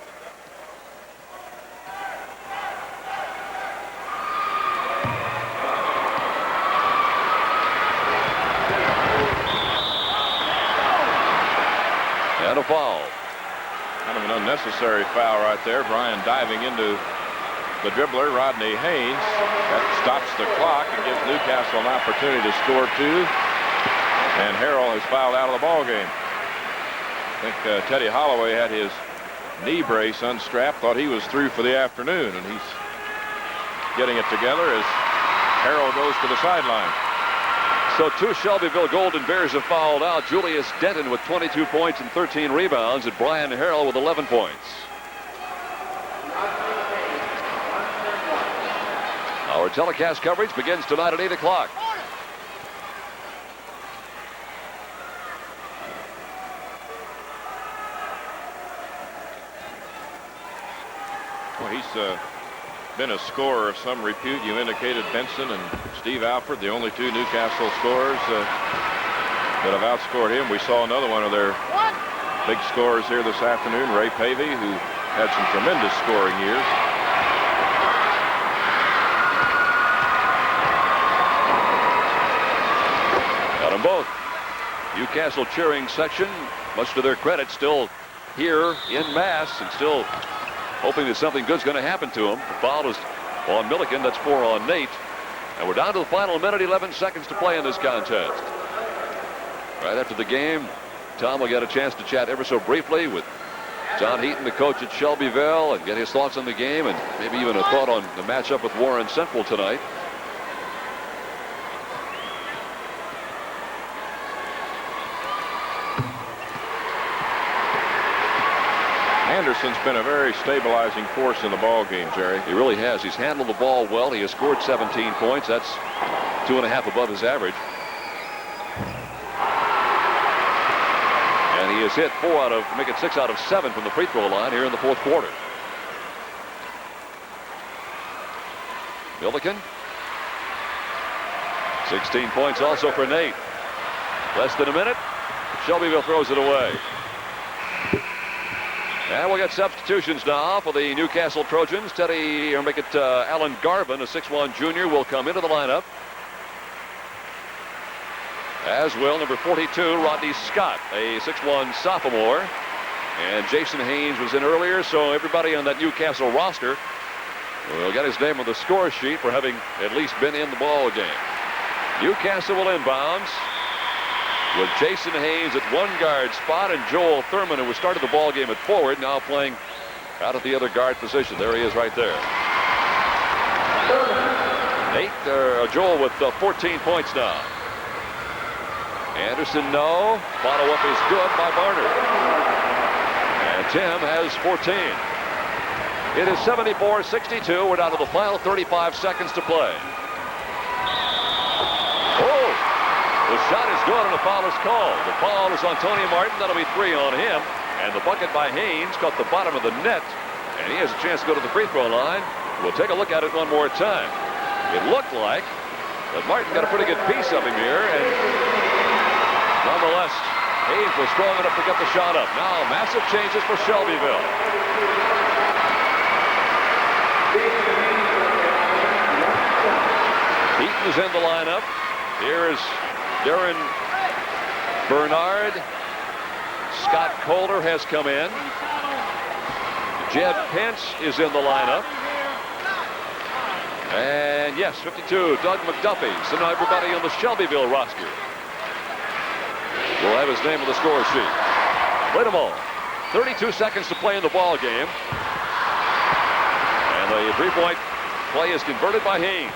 And a foul. Kind of an unnecessary foul right there. Brian diving into the dribbler, Rodney Haynes. That stops the clock and gives Newcastle an opportunity to score 2. And Harrell has fouled out of the ball game. I think Teddy Holloway had his knee brace unstrapped, thought he was through for the afternoon, and he's getting it together as Harrell goes to the sideline. So 2 Shelbyville Golden Bears have fouled out. Julius Denton with 22 points and 13 rebounds, and Brian Harrell with 11 points. Our telecast coverage begins tonight at 8 o'clock. Well, he's been a scorer of some repute. You indicated Benson and Steve Alford, the only 2 Newcastle scorers that have outscored him. We saw another one of their big scorers here this afternoon, Ray Pavey, who had some tremendous scoring years. Got them both. Newcastle cheering section, much to their credit, still here in mass and still hoping that something good's going to happen to him. The foul is on Milliken. That's 4 on Nate. And we're down to the final minute, 11 seconds to play in this contest. Right after the game, Tom will get a chance to chat ever so briefly with John Heaton, the coach at Shelbyville, and get his thoughts on the game and maybe even a thought on the matchup with Warren Central tonight. Anderson's been a very stabilizing force in the ball game, Jerry. He really has. He's handled the ball well. He has scored 17 points. That's 2.5 above his average. And he has hit 6 out of 7 from the free throw line here in the fourth quarter. Milliken. 16 points also for Nate. Less than a minute. Shelbyville throws it away. And we'll get substitutions now for the Newcastle Trojans. Alan Garvin, a 6'1 junior, will come into the lineup. As will number 42, Rodney Scott, a 6'1 sophomore. And Jason Haynes was in earlier, so everybody on that Newcastle roster will get his name on the score sheet for having at least been in the ball game. Newcastle will inbounds with Jason Haynes at one guard spot and Joel Thurman, who was started the ball game at forward, now playing out at the other guard position. There he is right there. Joel with 14 points now. Anderson, no. Follow-up is good by Barner. And Tim has 14. It is 74-62. We're down to the final 35 seconds to play. Oh! The shot is good and a foul is called. The foul is on Tony Martin. That'll be 3 on him. And the bucket by Haynes caught the bottom of the net. And he has a chance to go to the free throw line. We'll take a look at it one more time. It looked like that Martin got a pretty good piece of him here. And nonetheless, Haynes was strong enough to get the shot up. Now, massive changes for Shelbyville. Heaton is in the lineup. Here is Darren Bernard. Scott Calder has come in. Jed Pence is in the lineup. And yes, 52, Doug McDuffie. So now everybody on the Shelbyville roster will have his name on the score sheet. Play them all. 32 seconds to play in the ball game. And the three-point play is converted by Haynes.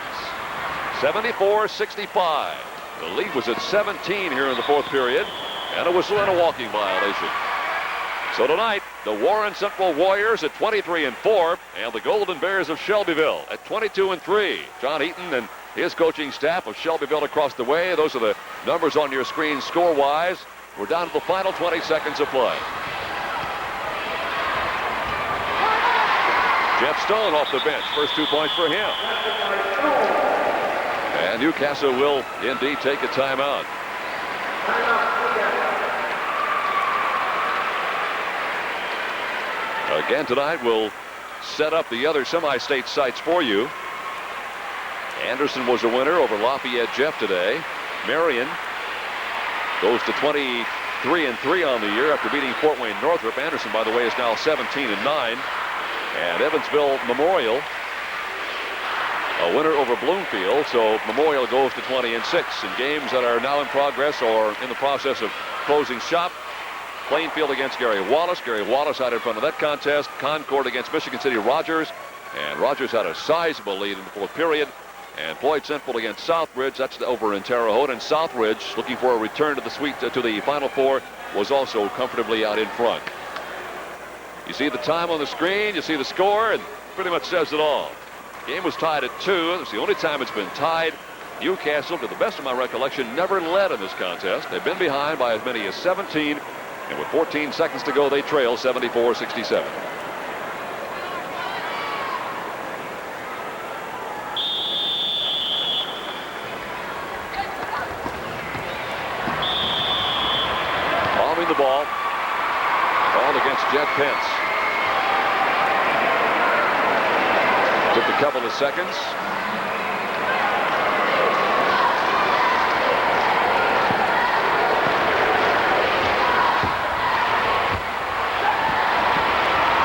74-65. The lead was at 17 here in the fourth period, and a whistle and a walking violation. So tonight, the Warren Central Warriors at 23-4, and the Golden Bears of Shelbyville at 22-3. John Eaton and his coaching staff of Shelbyville across the way. Those are the numbers on your screen score-wise. We're down to the final 20 seconds of play. Jeff Stone off the bench. First 2 points for him. And Newcastle will indeed take a timeout. Again tonight, we'll set up the other semi-state sites for you. Anderson was a winner over Lafayette Jeff today. Marion goes to 23-3 on the year after beating Fort Wayne Northrop. Anderson, by the way, is now 17-9. And Evansville Memorial, a winner over Bloomfield, so Memorial goes to 20-6 in games that are now in progress or in the process of closing shop. Plainfield against Gary Wallace. Gary Wallace out in front of that contest. Concord against Michigan City Rogers. And Rogers had a sizable lead in the fourth period. And Floyd Central against Southbridge. That's over in Terre Haute. And Southbridge, looking for a return to the Final Four, was also comfortably out in front. You see the time on the screen. You see the score. And pretty much says it all. Game was tied at 2. It's the only time it's been tied. Newcastle, to the best of my recollection, never led in this contest. They've been behind by as many as 17. And with 14 seconds to go, they trail 74-67. Bombing the ball. Called against Jed Pence. Took a couple of seconds.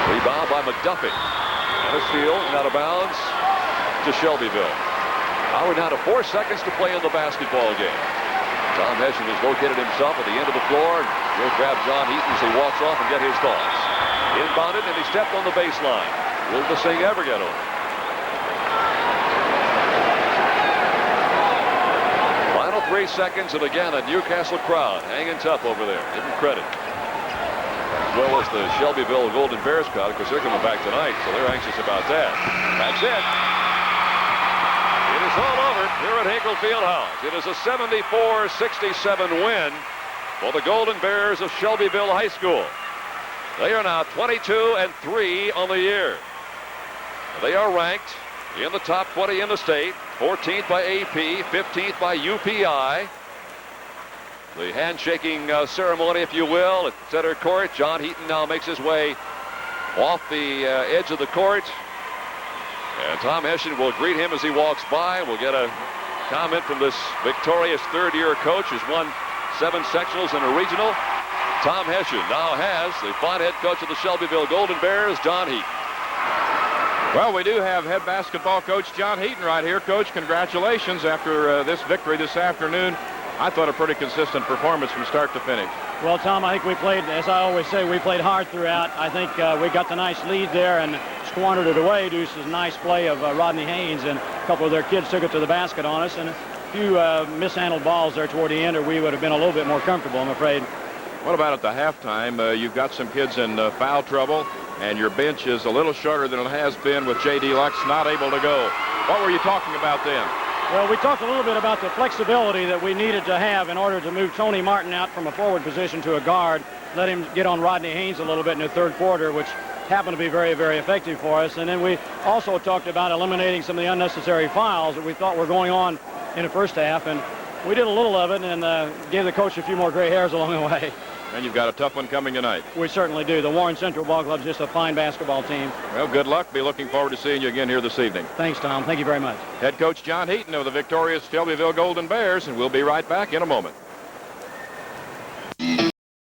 Rebound by McDuffie. And a steal and out of bounds to Shelbyville. Now we're down to 4 seconds to play in the basketball game. Tom Hessian has located himself at the end of the floor. He'll grab John Eaton as he walks off and get his thoughts. Inbounded and he stepped on the baseline. Will this thing ever get over? Final 3 seconds, and again a Newcastle crowd hanging tough over there. Give them credit. As well as the Shelbyville Golden Bears crowd, because they're coming back tonight, so they're anxious about that. That's it. It is all over here at Hinkle Fieldhouse. It is a 74-67 win for the Golden Bears of Shelbyville High School. They are now 22-3 on the year. They are ranked in the top 20 in the state, 14th by AP, 15th by UPI. The handshaking ceremony, if you will, at center court. John Heaton now makes his way off the edge of the court. And Tom Hessian will greet him as he walks by. We'll get a comment from this victorious third-year coach who's won 7 sectionals and a regional. Tom Hessian now has the fine head coach of the Shelbyville Golden Bears, John Heaton. Well, we do have head basketball coach John Heaton right here. Coach, congratulations after this victory this afternoon. I thought a pretty consistent performance from start to finish. Well, Tom, I think we played, as I always say, we played hard throughout. I think we got the nice lead there and squandered it away due to a nice play of Rodney Haynes, and a couple of their kids took it to the basket on us, and a few mishandled balls there toward the end, or we would have been a little bit more comfortable, I'm afraid. What about at the halftime? You've got some kids in foul trouble, and your bench is a little shorter than it has been with J.D. Lux not able to go. What were you talking about then? Well, we talked a little bit about the flexibility that we needed to have in order to move Tony Martin out from a forward position to a guard, let him get on Rodney Haynes a little bit in the third quarter, which happened to be very, very effective for us. And then we also talked about eliminating some of the unnecessary fouls that we thought were going on in the first half, and we did a little of it and gave the coach a few more gray hairs along the way. And you've got a tough one coming tonight. We certainly do. The Warren Central Ball Club is just a fine basketball team. Well, good luck. Be looking forward to seeing you again here this evening. Thanks, Tom. Thank you very much. Head coach John Heaton of the victorious Shelbyville Golden Bears, and we'll be right back in a moment.